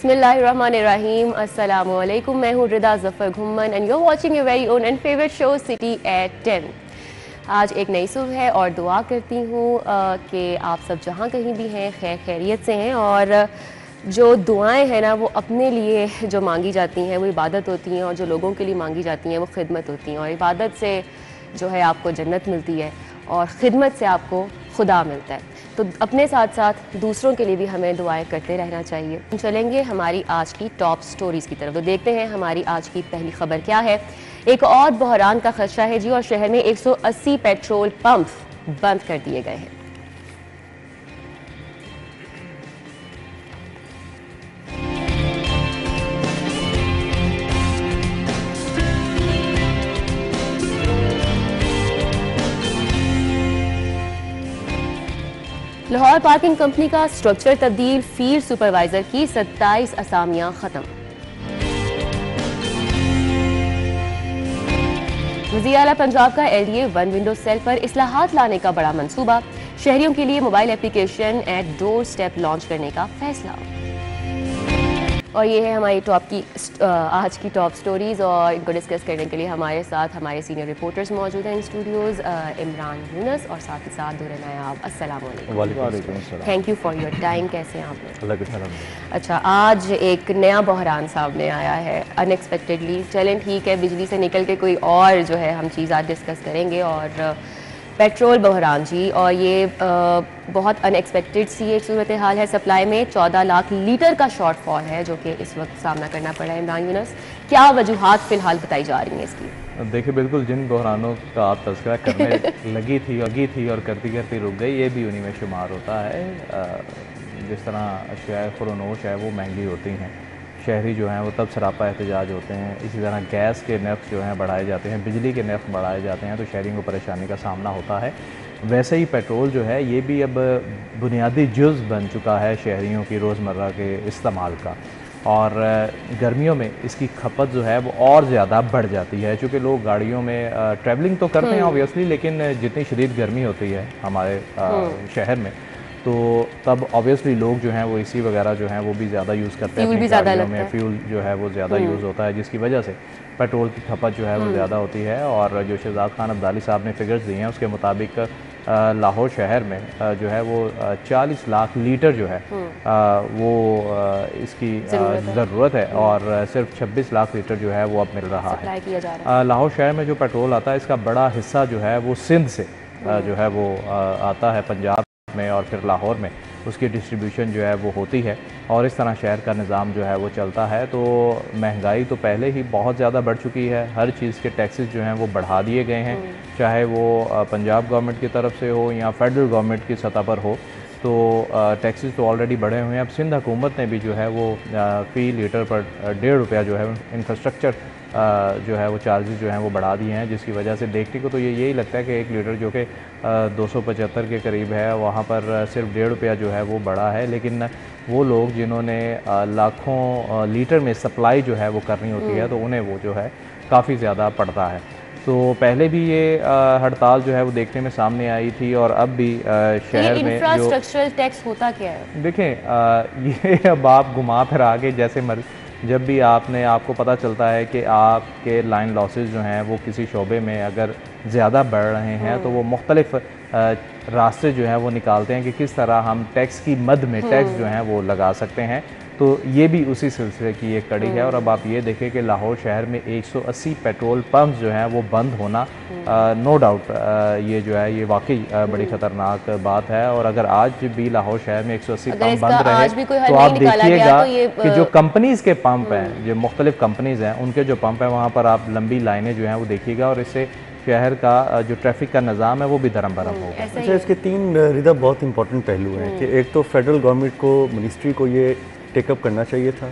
बिस्मिल्लाहिर्रहमानिर्रहीम, अस्सलामु अलैकुम। मैं हूँ Rida Zafar Ghumman and you are watching your very own and favourite show city at 10। आज एक नई सुबह है और दुआ करती हूँ कि आप सब जहाँ कहीं भी हैं खैर खैरियत से हैं। और जो दुआएं हैं ना वो अपने लिए जो मांगी जाती हैं वो इबादत होती हैं, और जो लोगों के लिए मांगी जाती हैं वो खिदमत होती हैं। और इबादत से जो है आपको जन्नत मिलती है और ख़िदमत से आपको खुदा मिलता है। तो अपने साथ साथ दूसरों के लिए भी हमें दुआएं करते रहना चाहिए। चलेंगे हमारी आज की टॉप स्टोरीज़ की तरफ। तो देखते हैं हमारी आज की पहली खबर क्या है। एक और बहरान का खदशा है जी, और शहर में 180 पेट्रोल पंप बंद कर दिए गए हैं। लाहौर पार्किंग कंपनी का स्ट्रक्चर तब्दील, फील्ड सुपरवाइजर की 27 असामियां खत्म। वज़ीर आला पंजाब का LDA वन विंडो सेल पर इस्लाहात लाने का बड़ा मंसूबा, शहरियों के लिए mobile application at door step launch करने का फैसला। और ये है हमारी आज की टॉप स्टोरीज़, और इनको डिस्कस करने के लिए हमारे साथ हमारे सीनियर रिपोर्टर्स मौजूद हैं इन स्टूडियोज़, इमरान यूनुस और साथ ही साथ दुर्र नायाब। अस्सलाम वालेकुम, thank you for your time. कैसे हैं आप? अच्छा, आज एक नया बहरान सामने आया है अनएक्सपेक्टेडली। चलें ठीक है, बिजली से निकल के कोई और जो है हम चीज़ आज डिस्कस करेंगे। और पेट्रोल बहरान जी, और ये बहुत अनएक्सपेक्टेड सी एक सूरत हाल है। सप्लाई में 14 लाख लीटर का शॉर्टफॉल है जो कि इस वक्त सामना करना पड़ा है। इमरान यूनुस, क्या वजूहात फ़िलहाल बताई जा रही हैं इसकी? देखिए, बिल्कुल जिन बहरानों का आप तज़किरा करने लगी थी और करती करती रुक गई, ये भी उन्हीं में शुमार होता है। जिस तरह अशिया फ़रोनोश है वो महंगी होती हैं, शहरी जो हैं वो तब सरापा एहतजाज होते हैं। इसी तरह गैस के नर्ख जो हैं बढ़ाए जाते हैं, बिजली के नर्ख बढ़ाए जाते हैं, तो शहरियों को परेशानी का सामना होता है। वैसे ही पेट्रोल जो है ये भी अब बुनियादी जुज़ बन चुका है शहरियों की रोज़मर्रा के इस्तेमाल का। और गर्मियों में इसकी खपत जो है वो और ज़्यादा बढ़ जाती है, चूँकि लोग गाड़ियों में ट्रैवलिंग तो करते हैं ऑब्वियसली, लेकिन जितनी शदीद गर्मी होती है हमारे शहर में, तो तब ऑब्वियसली लोग जो हैं वो एसी वगैरह जो हैं वो भी ज़्यादा यूज़ करते हैं अपनी गाड़ियों में। फ्यूल जो है वो ज़्यादा यूज़ होता है, जिसकी वजह से पेट्रोल की खपत जो है वो ज़्यादा होती है। और जो शहजाद खान अब्दाली साहब ने फिगर्स दिए हैं उसके मुताबिक लाहौर शहर में जो है वो 40 लाख लीटर जो है वो इसकी ज़रूरत है, और सिर्फ 26 लाख लीटर जो है वो अब मिल रहा है। लाहौर शहर में जो पेट्रोल आता है इसका बड़ा हिस्सा जो है वो सिंध से जो है वो आता है, पंजाब में, और फिर लाहौर में उसकी डिस्ट्रीब्यूशन जो है वो होती है। और इस तरह शहर का निज़ाम जो है वो चलता है। तो महंगाई तो पहले ही बहुत ज़्यादा बढ़ चुकी है, हर चीज़ के टैक्सेस जो हैं वो बढ़ा दिए गए हैं, चाहे वो पंजाब गवर्नमेंट की तरफ से हो या फेडरल गवर्नमेंट की सतह पर हो। तो टैक्सेस तो ऑलरेडी बढ़े हुए हैं। अब सिंध हुकूमत ने भी जो है वो फ़ी लीटर पर ₹1.5 जो है इंफ्रास्ट्रक्चर जो है वो चार्जेस जो हैं वो बढ़ा दिए हैं, जिसकी वजह से देखने को तो यही लगता है कि 1 लीटर जो कि 275 के करीब है, वहाँ पर सिर्फ ₹1.5 जो है वो बढ़ा है। लेकिन वो लोग जिन्होंने लाखों लीटर में सप्लाई जो है वो करनी होती है, तो उन्हें वो जो है काफ़ी ज़्यादा पड़ता है। तो पहले भी ये हड़ताल जो है वो देखने में सामने आई थी, और अब भी शहर में इंफ्रास्ट्रक्चरल टैक्स होता क्या है? देखें, ये अब आप घुमा फिरा के जैसे जब भी आपको पता चलता है कि आपके लाइन लॉसेस जो हैं वो किसी शोबे में अगर ज़्यादा बढ़ रहे हैं, तो वो मुख्तलिफ रास्ते जो हैं वो निकालते हैं कि किस तरह हम टैक्स की मद में टैक्स जो हैं वो लगा सकते हैं। तो ये भी उसी सिलसिले की एक कड़ी है। और अब आप ये देखें कि लाहौर शहर में 180 पेट्रोल पंप जो हैं वो बंद होना, नो डाउट ये जो है ये वाकई बड़ी ख़तरनाक बात है। और अगर आज भी लाहौर शहर में 180 पंप बंद रहे, तो आप देखिएगा कि जो कंपनीज़ के पंप हैं, जो मुख्तलिफ कंपनीज़ हैं, उनके जो पंप हैं वहाँ पर आप लंबी लाइनें जो हैं वो देखिएगा, और इससे शहर का जो ट्रैफिक का निज़ाम है वो भी धर्म भरम होगा। अच्छा, इसके 3 रिदा बहुत इंपॉर्टेंट पहलू हैं कि एक तो फेडरल गवर्नमेंट को, मिनिस्ट्री को ये टेकअप करना चाहिए था।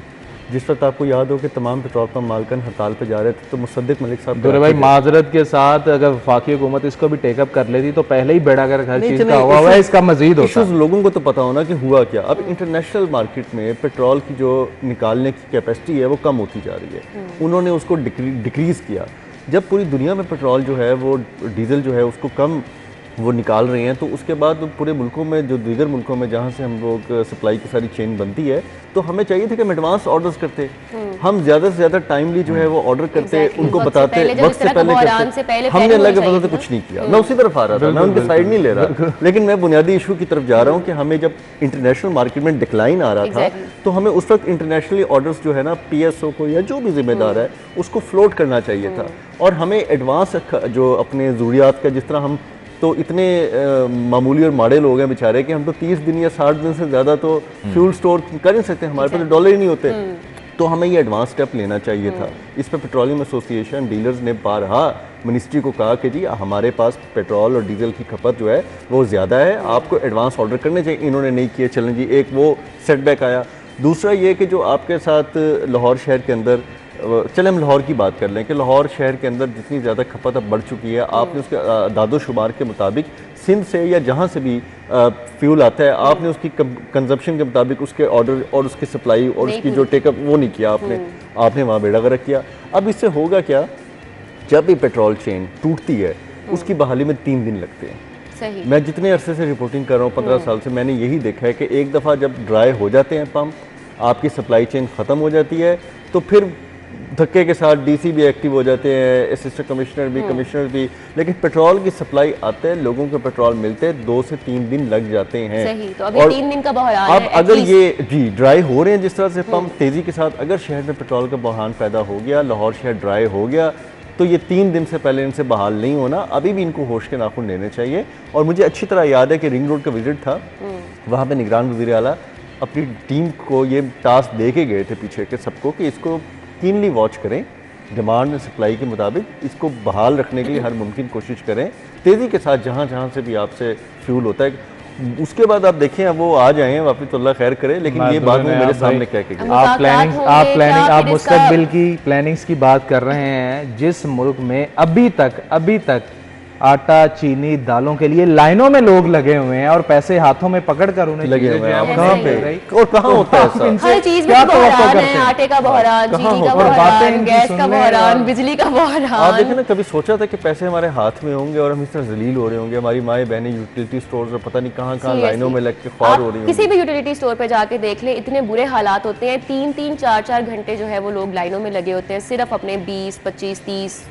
जिस वक्त आपको याद हो कि तमाम पेट्रोल पंप मालकन हड़ताल पे जा रहे थे, तो मुसद्दिक मलिक साहब दुर्रे भाई माजरत के साथ अगर वफाकी हुकूमत इसको भी टेकअप कर लेती तो पहले ही बेड़ा कर हर चीज़ का हुआ है, इसका मजीद होता है। लोगों को तो पता होना कि हुआ क्या। अब इंटरनेशनल मार्केट में पेट्रोल की जो निकालने की कैपेसिटी है वो कम होती जा रही है, उन्होंने उसको डिक्रीज़ किया। जब पूरी दुनिया में पेट्रोल जो है वो डीजल जो है उसको कम वो निकाल रहे हैं, तो उसके बाद पूरे मुल्कों में, जो दीगर मुल्कों में जहाँ से हम लोग सप्लाई की सारी चेन बनती है, तो हमें चाहिए था कि हम एडवांस ऑर्डर्स करते, हम ज़्यादा से ज़्यादा टाइमली जो है वो ऑर्डर करते, उनको बताते, वक्त से पहले करते। हमने अलग पता तो कुछ नहीं किया। मैं उसी तरफ आ रहा था, मैं उनकी साइड नहीं ले रहा, लेकिन मैं बुनियादी इशू की तरफ जा रहा हूँ कि हमें जब इंटरनेशनल मार्केट में डिक्लाइन आ रहा था, तो हमें उस वक्त इंटरनेशनली ऑर्डर्स जो है ना, PSO को या जो भी जिम्मेदार है उसको फ्लोट करना चाहिए था, और हमें एडवांस जो अपने ज़रूरियात का, जिस तरह हम तो इतने मामूली और माड़े लोग हैं बेचारे कि हम तो 30 दिन या 60 दिन से ज़्यादा तो फ्यूल स्टोर कर नहीं सकते, हमारे पास डॉलर ही नहीं होते। तो हमें ये एडवांस स्टेप लेना चाहिए था। इस पर पेट्रोलियम एसोसिएशन डीलर्स ने बारहा मिनिस्ट्री को कहा कि जी हमारे पास पेट्रोल और डीजल की खपत जो है वो ज़्यादा है, आपको एडवांस ऑर्डर करने चाहिए। इन्होंने नहीं किए। चलें जी, एक वो सेटबैक आया। दूसरा ये कि जो आपके साथ लाहौर शहर के अंदर, चले हम लाहौर की बात कर लें कि लाहौर शहर के अंदर जितनी ज़्यादा खपत अब बढ़ चुकी है, आपने उसके दादोशुमार के मुताबिक सिंध से या जहाँ से भी फ्यूल आता है, आपने उसकी कंजप्शन के मुताबिक उसके ऑर्डर और उसकी सप्लाई और उसकी जो टेकअप वो नहीं किया आपने वहाँ बेड़ा गर्क किया। अब इससे होगा क्या, जब भी पेट्रोल चेन टूटती है उसकी बहाली में 3 दिन लगते हैं। सही। मैं जितने अरसे से रिपोर्टिंग कर रहा हूँ 15 साल से, मैंने यही देखा है कि एक दफ़ा जब ड्राई हो जाते हैं पंप, आपकी सप्लाई चेन ख़त्म हो जाती है, तो फिर धक्के के साथ DC भी एक्टिव हो जाते हैं, असिस्टेंट कमिश्नर भी, कमिश्नर भी, लेकिन पेट्रोल की सप्लाई आते हैं, लोगों को पेट्रोल मिलते हैं 2 से 3 दिन लग जाते हैं। सही। तो अभी 3 दिन का बहरान है। अब अगर ये जी ड्राई हो रहे हैं जिस तरह से पंप तेज़ी के साथ, अगर शहर में पेट्रोल का बहरान पैदा हो गया, लाहौर शहर ड्राई हो गया, तो ये 3 दिन से पहले इनसे बहाल नहीं होना। अभी भी इनको होश के नाखून लेने चाहिए। और मुझे अच्छी तरह याद है कि रिंग रोड का विजिट था, वहाँ पे निगरान वज़ीर आला अपनी टीम को ये टास्क दे के गए थे पीछे के सबको कि इसको कीनली वॉच करें, डिमांड एंड सप्लाई के मुताबिक इसको बहाल रखने के लिए हर मुमकिन कोशिश करें, तेज़ी के साथ जहाँ जहाँ से भी आपसे फ्यूल होता है। उसके बाद आप देखें, अब वो आ जाएं वापस तो अल्लाह खैर करे, लेकिन ये बात वो मेरे सामने कह के गए। आप मुस्तकबिल की प्लानिंग्स की बात कर रहे हैं। जिस मुल्क में अभी तक आटा, चीनी, दालों के लिए लाइनों में लोग लगे हुए हैं और पैसे हाथों में पकड़कर उन्हें लगे हुए हैं, कहाँ पे और कहाँ होता है ऐसा? हर चीज में बहरान है, आटे का बहरान, चीनी का बहरान, गैस का बहरान, बिजली का बहरान। आप देखें ना, कभी सोचा था कि पैसे हमारे हाथ में होंगे और हम इस तरह जलील हो रहे होंगे? हमारी माएँ बहनें यूटिलिटी स्टोर और पता नहीं कहाँ कहाँ लाइनों में लग के ख्वार हो रही हैं। किसी भी यूटिलिटी स्टोर पे जाके देख ले, इतने बुरे हालात होते हैं। 3-3, 4-4 घंटे जो है वो लोग लाइनों में लगे होते हैं, सिर्फ अपने 20, 25, 30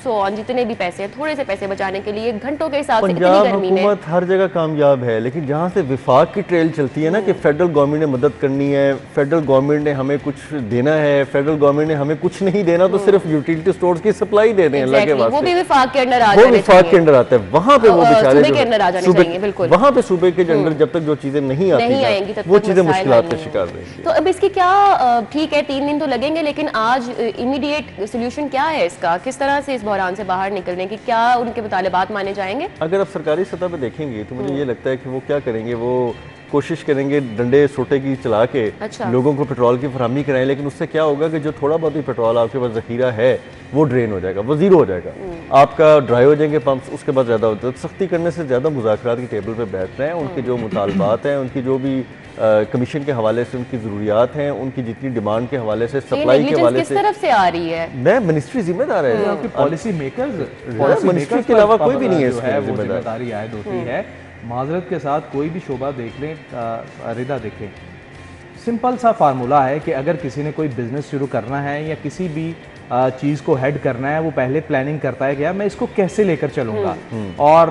जितने भी पैसे हैं, थोड़े से पैसे बचाने के लिए घंटों के हिसाब से। पंजाब हुकूमत हर जगह कामयाब है, लेकिन जहाँ से विफाक की ट्रेल चलती है ना कि फेडरल गवर्नमेंट ने मदद करनी है, फेडरल गवर्नमेंट ने हमें कुछ देना है, फेडरल गवर्नमेंट ने हमें कुछ नहीं देना, तो सिर्फ यूटिलिटी स्टोर्स की सप्लाई दे दें अल्लाह के वास्ते। वो भी विफाक के अंडर वो विफाक के अंडर आता है, वहाँ पे वो बेचारे वहाँ पे सूबे के अंदर जब तक जो चीजें नहीं आती वो चीजें मुश्किलात का शिकार रहेंगी। तो अब इसकी क्या, ठीक है 3 दिन तो लगेंगे, लेकिन आज इमीडिएट सोल्यूशन क्या है इसका? किस तरह से इस बहरान से बाहर निकलने की, क्या उनके मुतालिबात माने जाएंगे? अगर आप सरकारी सतह पे देखेंगे तो मुझे ये लगता है कि वो क्या करेंगे, वो कोशिश करेंगे डंडे सोटे की चला के लोगों को पेट्रोल की फराहमी कराएं, लेकिन उससे क्या होगा कि जो थोड़ा बहुत भी पेट्रोल आपके पास जखीरा है वो ड्रेन हो जाएगा, वो ज़ीरो हो जाएगा, आपका ड्राई हो जाएंगे पंप्स, उसके बाद ज़्यादा होता है। सख्ती करने से ज़्यादा मुज़ाकरात की टेबल पर बैठना है, उनके जो मुतालबात हैं, उनकी जो भी कमीशन के हवाले से उनकी ज़रूरियात हैं, उनकी जितनी डिमांड के हवाले से, सप्लाई के हवाले से, किस तरफ से आ रही है? मैं मिनिस्ट्री जिम्मेदार है, आपकी पॉलिसी मेकर्स, मिनिस्ट्री के अलावा कोई भी नहीं है इसमें जिम्मेदारी आयद होती है। माजरत के साथ कोई भी शोबा देख लें, रिदा देखें, सिंपल सा फार्मूला है कि अगर किसी ने कोई बिजनेस शुरू करना है या किसी भी चीज़ को हेड करना है, वो पहले प्लानिंग करता है कि यार मैं इसको कैसे लेकर चलूँगा, और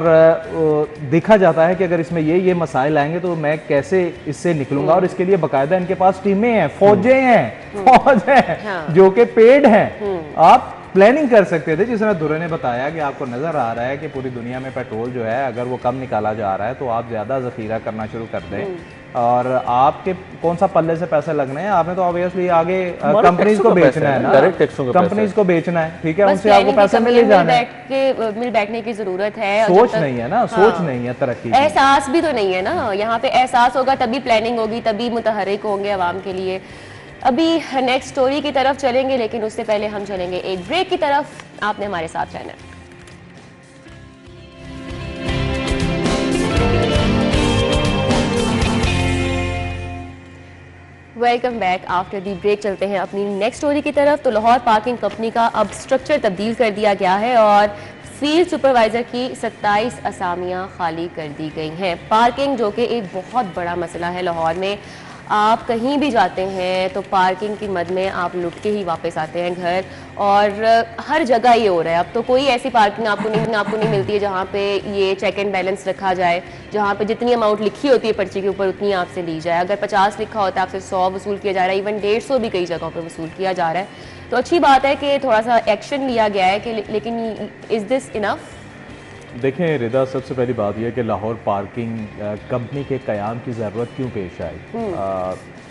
देखा जाता है कि अगर इसमें ये मसाइल आएंगे तो मैं कैसे इससे निकलूँगा, और इसके लिए बाकायदा इनके पास टीमें हैं, फौजें हैं, फौज है जो कि पेड हैं। आप प्लानिंग कर सकते थे, जिस तरह दुर्रे ने बताया कि आपको नज़र आ रहा है कि पूरी दुनिया में पेट्रोल जो है अगर वो कम निकाला जा रहा है तो आप ज़्यादा ज़ख़ीरा करना शुरू कर दें, और आपके कौन सा पल्ले से पैसे लगने हैं, आपने तो ऑब्वियसली आगे कंपनीज को बेचना है ना, डायरेक्ट टैक्सों का कंपनीज को बेचना है, ठीक है, उनसे आपको पैसे मिल जाना है, मिल बैठने की जरूरत है। सोच नहीं है ना, सोच नहीं है, तरक्की एहसास भी तो नहीं है ना, यहाँ पे एहसास होगा तभी प्लानिंग होगी, तभी मुतहर्रिक होंगे आवाम के लिए। अभी नेक्स्ट स्टोरी की तरफ चलेंगे, लेकिन उससे पहले हम चलेंगे एक ब्रेक की तरफ। आपने हमारे साथ रहना है। Welcome back after the break. चलते हैं अपनी नेक्स्ट स्टोरी की तरफ। तो लाहौर पार्किंग कंपनी का अब स्ट्रक्चर तब्दील कर दिया गया है और फील्ड सुपरवाइजर की 27 असामियां खाली कर दी गई हैं। पार्किंग जो कि एक बहुत बड़ा मसला है लाहौर में, आप कहीं भी जाते हैं तो पार्किंग की मद में आप लुट के ही वापस आते हैं घर, और हर जगह ये हो रहा है। अब तो कोई ऐसी पार्किंग आपको नहीं मिलती है जहाँ पे ये चेक एंड बैलेंस रखा जाए, जहाँ पे जितनी अमाउंट लिखी होती है पर्ची के ऊपर उतनी आपसे ली जाए। अगर 50 लिखा होता है आपसे 100 वसूल किया जा रहा है, इवन 150 भी कई जगहों पर वसूल किया जा रहा है। तो अच्छी बात है कि थोड़ा सा एक्शन लिया गया है कि, लेकिन इज़ दिस इनफ? देखें रिदा, सबसे पहली बात यह कि लाहौर पार्किंग कंपनी के क़याम की ज़रूरत क्यों पेश आई।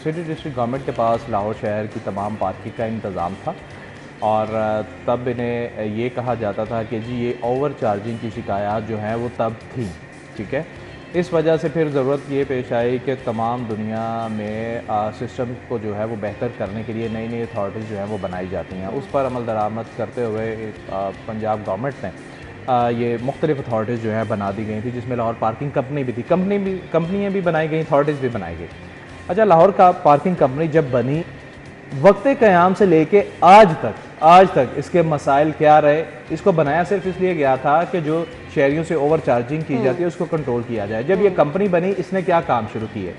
सिटी डिस्ट्रिक्ट गवर्नमेंट के पास लाहौर शहर की तमाम पार्किंग का इंतज़ाम था, और तब इन्हें ये कहा जाता था कि जी ये ओवर चार्जिंग की शिकायत जो हैं वो तब थी, ठीक है। इस वजह से फिर ज़रूरत ये पेश आई कि तमाम दुनिया में सिस्टम को जो है वो बेहतर करने के लिए नई नई अथॉरिटीज़ जो हैं वो बनाई जाती हैं। उस पर अमल दरामद करते हुए पंजाब गवर्नमेंट ने ये मुख्तलिफ अथॉरिटीज़ जो है बना दी गई थी, जिसमें लाहौर पार्किंग कंपनी भी थी, कंपनियाँ भी बनाई गई, अथॉरिटीज़ भी बनाई गई। अच्छा, लाहौर का पार्किंग कंपनी जब बनी, वक्त क़याम से लेके आज तक इसके मसाइल क्या रहे? इसको बनाया सिर्फ इसलिए गया था कि जो शहरियों से ओवर चार्जिंग की जाती है उसको कंट्रोल किया जाए। जब ये कंपनी बनी, इसने क्या काम शुरू किए?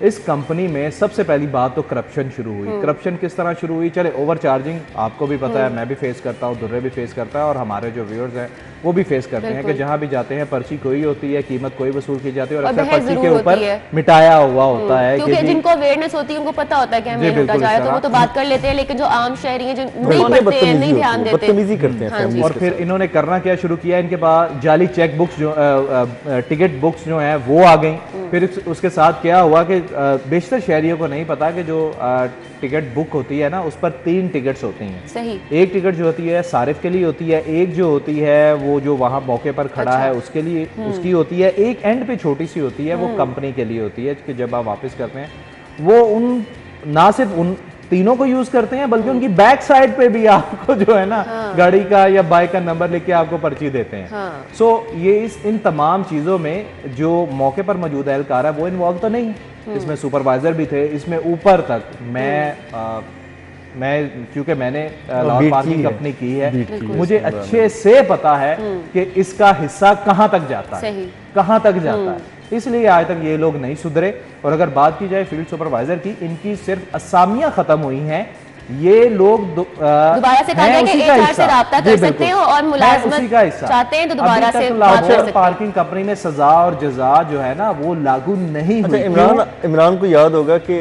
इस कंपनी में सबसे पहली बात तो करप्शन शुरू हुई। करप्शन किस तरह शुरू हुई? चले, ओवर चार्जिंग आपको भी पता है, मैं भी फेस करता हूँ, दुर्रे भी फेस करता है, और हमारे जो व्यूअर्स हैं वो भी फेस करते हैं कि जहाँ भी जाते हैं पर्ची कोई होती है, कीमत कोई वसूल की जाती है, और अक्सर पर्ची के ऊपर मिटाया हुआ होता है। क्योंकि जिनको अवेयरनेस होती है उनको पता होता है कि हमें लूटा जाए, तो वो तो बात कर लेते हैं, लेकिन जो आम शहरी हैं जो नहीं पढ़ते हैं, नहीं ध्यान देते, बदतमीजी करते हैं। और फिर इन्होंने करना क्या शुरू किया, इनके पास जाली चेक बुक्स जो टिकट बुक्स जो हैं वो आ गई। फिर उसके साथ क्या हुआ कि बेशतर शहरियों को नहीं पता कि जो टिकट बुक होती है ना, उस पर 3 टिकट्स होती हैं। सही। एक टिकट जो होती है सारिफ के लिए होती है, एक जो होती है वो जो वहाँ मौके पर खड़ा है उसके लिए उसकी होती है, एक एंड पे छोटी सी होती है वो कंपनी के लिए होती है कि जब आप वापस करते हैं वो उन ना सिर्फ उन तीनों को यूज करते हैं बल्कि उनकी बैक साइड पे भी आपको जो है ना गाड़ी का या बाइक का नंबर लिख के आपको पर्ची देते हैं। सो ये इन तमाम चीज़ों में जो मौके पर मौजूद एहलकार है वो इन्वॉल्व तो नहीं, इसमें सुपरवाइजर भी थे, इसमें ऊपर तक मैं क्योंकि मैंने लाहौर पार्किंग कंपनी की है, मुझे अच्छे से पता है कि इसका हिस्सा कहाँ तक जाता है, कहाँ तक जाता है। इसलिए आज तक ये लोग नहीं सुधरे। और अगर बात की जाए फील्ड सुपरवाइजर की, इनकी सिर्फ असामियां खत्म हुई हैं। ये लोग दोबारा से कहा कि एचआर से राब्ता कर सकते हो और मुलाजमत चाहते हैं तो दोबारा से बात कर सकते हैं। पार्किंग कंपनी में सजा और जजा जो है ना वो लागू नहीं हुई। इमरान को याद होगा कि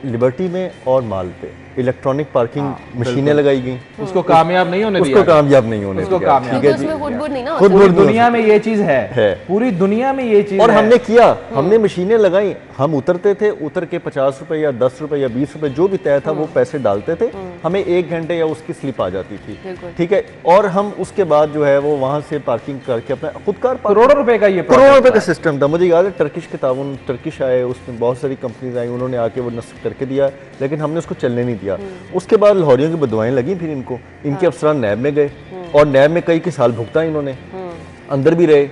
लिबर्टी में और माल पे इलेक्ट्रॉनिक पार्किंग मशीनें लगाई गई, उसको कामयाब नहीं होने दिया, उसको कामयाब नहीं होने दिया। पूरी दुनिया में ये चीज है, पूरी दुनिया में ये चीज। और हमने किया, हमने मशीनें लगाई, हम उतरते थे, उतर के 50 रुपए या 10 रुपए या 20 रुपए जो भी तय था वो पैसे डालते थे, हमें 1 घंटे या उसकी स्लिप आ जाती थी, ठीक है। और हम उसके बाद जो है वो वहां से पार्किंग करके अपना खुदकार करोड़ों रुपए का ये करोड़ों रुपए का सिस्टम था। मुझे याद है टर्किश के ताउन, टर्किश आए, उसमें बहुत सारी कंपनीज आई, उन्होंने आके वो नस्ब करके दिया, लेकिन हमने उसको चलने नहीं दिया। उसके बाद लाहौरियों की बदवाएं लगी, फिर इनको इनके अफसरान नैब में गए और नैब में कई साल भुगता इन्होंने, अंदर भी रहे,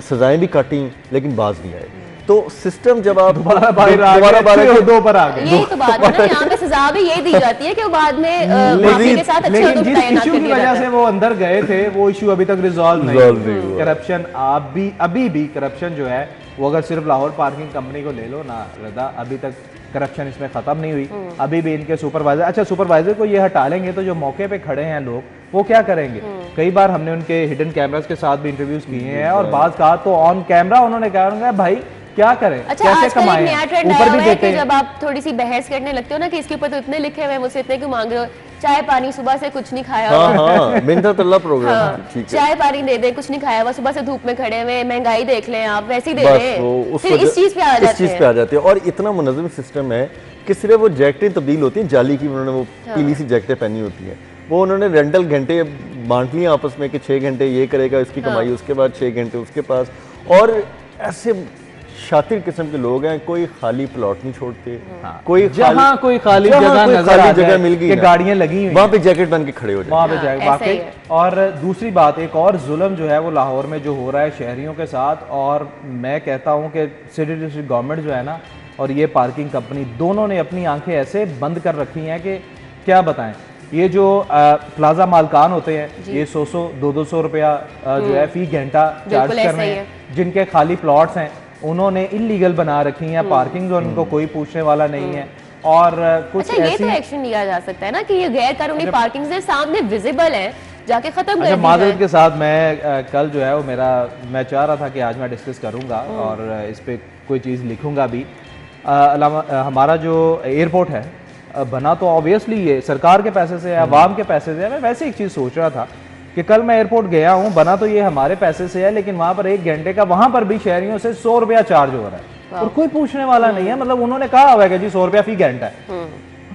सजाएं भी काटी, लेकिन बाज नहीं आए। तो सिस्टम जब आप दोबारा पर आ गए, यही तो बात है ना, यहाँ पे सजा भी यही दी जाती है कि वो बाद में माफी के साथ अच्छे लेकिन जिस इशू की वजह से वो अंदर गए थे वो इशू अभी तक रिजॉल्व नहीं हुआ। करप्शन अभी भी करप्शन जो है वो अगर सिर्फ लाहौर पार्किंग कंपनी को ले लो ना रदा, अभी तक करप्शन इसमें खत्म नहीं हुई। अभी भी इनके सुपरवाइजर, अच्छा सुपरवाइजर को ये हटा लेंगे तो जो मौके पे खड़े हैं लोग वो क्या करेंगे? कई बार हमने उनके हिडन कैमरास के साथ भी इंटरव्यूज किए हैं और बात कहा तो ऑन कैमरा उन्होंने कहा भाई क्या करें, अच्छा, कैसे कमाएं, ऊपर भी देते हैं। जब आप थोड़ी सी बहस करने लगते हो ना कि इसके ऊपर तो इतने लिखे हुए हैं, मुझसे इतने क्यों मांग रहे हो, चाय पानी सुबह से कुछ नहीं खाया हुआ, प्रोग्राम चाय पानी दे दे, कुछ नहीं खाया हुआ, सुबह से धूप में खड़े हुए, महंगाई देख लें आप, वैसे ही दे दें, फिर इस चीज पे आ जाते हैं। और इतना मुनज़्ज़म सिस्टम है कि सिर्फ वो जैकेटें तब्दील होती हैं, जाली की उन्होंने वो पीली सी जैकेटें पहनी होती हैं, वो उन्होंने रेंटल घंटे बांट लिए आपस में कि 6 घंटे ये करेगा इसकी कमाई, उसके बाद 6 घंटे उसके पास। और ऐसे शातिर किस्म के लोग हैं, कोई खाली प्लॉट नहीं छोड़ते, कोई जहाँ कोई खाली जगह मिल गई, गाड़ियां लगी हुई, वहाँ पे जैकेट बन के खड़े हो जाए वाकई। और दूसरी बात, एक और जुल्म जो है वो लाहौर में जो हो रहा है शहरियों के साथ, और मैं कहता हूँ कि सिटी डिस्ट्रिक्ट गवर्नमेंट जो है ना और ये पार्किंग कंपनी दोनों ने अपनी आंखें ऐसे बंद कर रखी हैं कि क्या बताएं। ये जो प्लाजा मालकान होते हैं ये 100 200 रुपया जो है फी घंटा चार्ज कर रहे हैं, जिनके खाली प्लॉट्स हैं उन्होंने इलीगल बना रखी हैं पार्किंग, और उनको कोई पूछने वाला नहीं है। और कुछ अच्छा, ये तो एक्शन लिया जा सकता है ना कि ये गैर कानूनी पार्किंग से सामने विजिबल है, जाके खत्म कर दी माजरत के साथ मैं कल जो है वो मैं चाह रहा था कि आज मैं डिस्कस करूंगा और इस पे कोई चीज़ लिखूंगा भी। हमारा जो एयरपोर्ट है बना तो ऑब्वियसली ये सरकार के पैसे से है, अवाम के पैसे से है। मैं वैसे एक चीज़ सोच रहा था कि कल मैं एयरपोर्ट गया हूँ, बना तो ये हमारे पैसे से है, लेकिन वहाँ पर 1 घंटे का वहाँ पर भी शहरियों से 100 रुपया चार्ज हो रहा है और कोई पूछने वाला नहीं है। मतलब उन्होंने कहा हुआ है कि जी 100 रुपया फी घंटा है।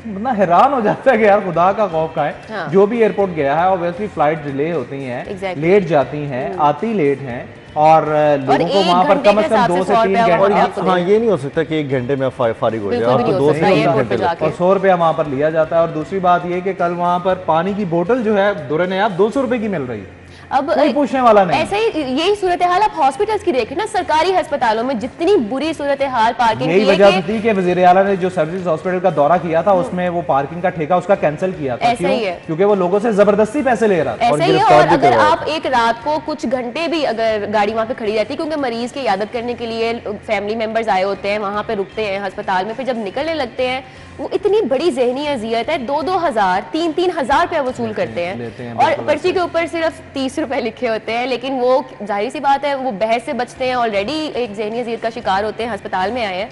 इतना हैरान हो जाता है कि यार खुदा का खौफ का है। हाँ। जो भी एयरपोर्ट गया है ऑब्वियसली फ्लाइट डिले होती हैं, लेट जाती हैं, आती लेट हैं, और लोगों को वहाँ पर कम से कम 2 से 3 घंटे। हाँ, ये नहीं हो सकता कि 1 घंटे में फारिग हो जाए, आपको 2 से 3 घंटे और 100 रुपया वहाँ पर लिया जाता है। और दूसरी बात ये कि कल वहाँ पर पानी की बोतल जो है दुरने आप 200 रुपए की मिल रही है, अब कोई पूछने वाला नहीं। ऐसे ही यही सूरत हाल आप हॉस्पिटल्स की देखें ना, सरकारी अस्पतालों में जितनी बुरी सूरत हाल पार्किंग की है। यही वजह थी कि वज़ीर आला ने जो सर्विस हॉस्पिटल का दौरा किया था उसमें वो पार्किंग का ठेका उसका कैंसिल किया था। ऐसा ही है, क्योंकि वो लोगों से जबरदस्ती पैसे ले रहा था। ऐसा ही है। और अगर आप एक रात को कुछ घंटे भी अगर गाड़ी वहाँ पे खड़ी रहती, क्योंकि मरीज की इयादत करने के लिए फैमिली मेंबर्स आए होते हैं, वहाँ पे रुकते हैं अस्पताल में, फिर जब निकलने लगते हैं वो इतनी बड़ी जहनी अजियत है, 2-2 हज़ार 3-3 हज़ार रुपया वसूल करते हैं और पर्ची के ऊपर सिर्फ 30 रुपए लिखे होते हैं। लेकिन वो जाहिर सी बात है वो बहस से बचते हैं, ऑलरेडी एक जहनी अजियत का शिकार होते हैं, अस्पताल में आए हैं,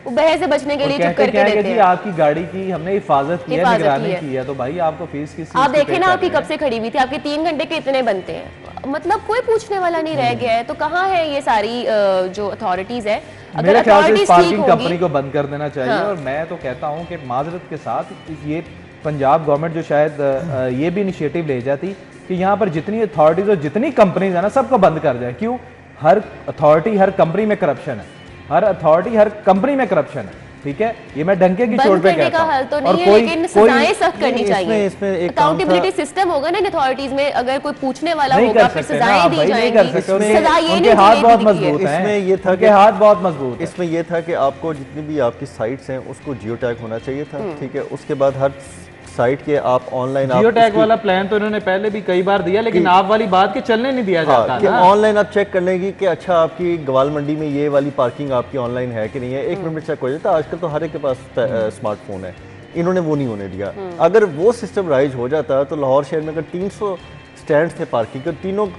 वो बहस से बचने के लिए चुप करके देते हैं। आपकी गाड़ी की हमने हिफाजत की है, निगरानी की है, तो भाई आपको फीस किस आप देखें ना, आपकी कब से खड़ी हुई थी, आपके 3 घंटे के इतने बनते हैं, मतलब कोई पूछने वाला नहीं रह गया है। तो कहाँ है ये सारी जो अथॉरिटीज है? अगर अथॉरिटीज पार्किंग कंपनी को बंद कर देना चाहिए। हाँ। और मैं तो कहता हूँ कि माजरत के साथ ये पंजाब गवर्नमेंट जो शायद ये भी इनिशिएटिव ले जाती कि यहाँ पर जितनी अथॉरिटीज और जितनी कंपनीज है ना सबको बंद कर जाए। क्यों? हर अथॉरिटी हर कंपनी में करप्शन है, हर अथॉरिटी हर कंपनी में करप्शन है। ठीक है, ये मैं डंके की चोट पे कहता हूं। हल तो नहीं है, लेकिन सजाएं सख्त करनी चाहिए। अकाउंटेबिलिटी सिस्टम होगा ना अथॉरिटीज में, अगर कोई पूछने वाला होगा फिर सजाएं दी जाएंगी। सजा ये नहीं, हाथ बहुत मजबूत है, इसमें ये था कि हाथ बहुत मजबूत। इसमें ये था कि आपको जितनी भी आपकी साइट्स हैं उसको जियो टैग होना चाहिए था। ठीक है, उसके बाद हर साइट के आप ऑनलाइन जियो टैग वाला प्लान तो इन्होंने पहले भी कई बार दिया, लेकिन आप वाली बात के चलने नहीं दिया जाता कि ऑनलाइन आप चेक कर लेंगे कि अच्छा आपकी गवाल मंडी में ये वाली पार्किंग आपकी ऑनलाइन है कि नहीं है, 1 मिनट में चेक हो जाता है। आजकल तो हर एक के पास स्मार्टफोन है, इन्होंने वो नहीं होने दिया। अगर वो सिस्टम राइज हो जाता तो लाहौर शहर में अगर 300 स्टैंड थे पार्किंग के,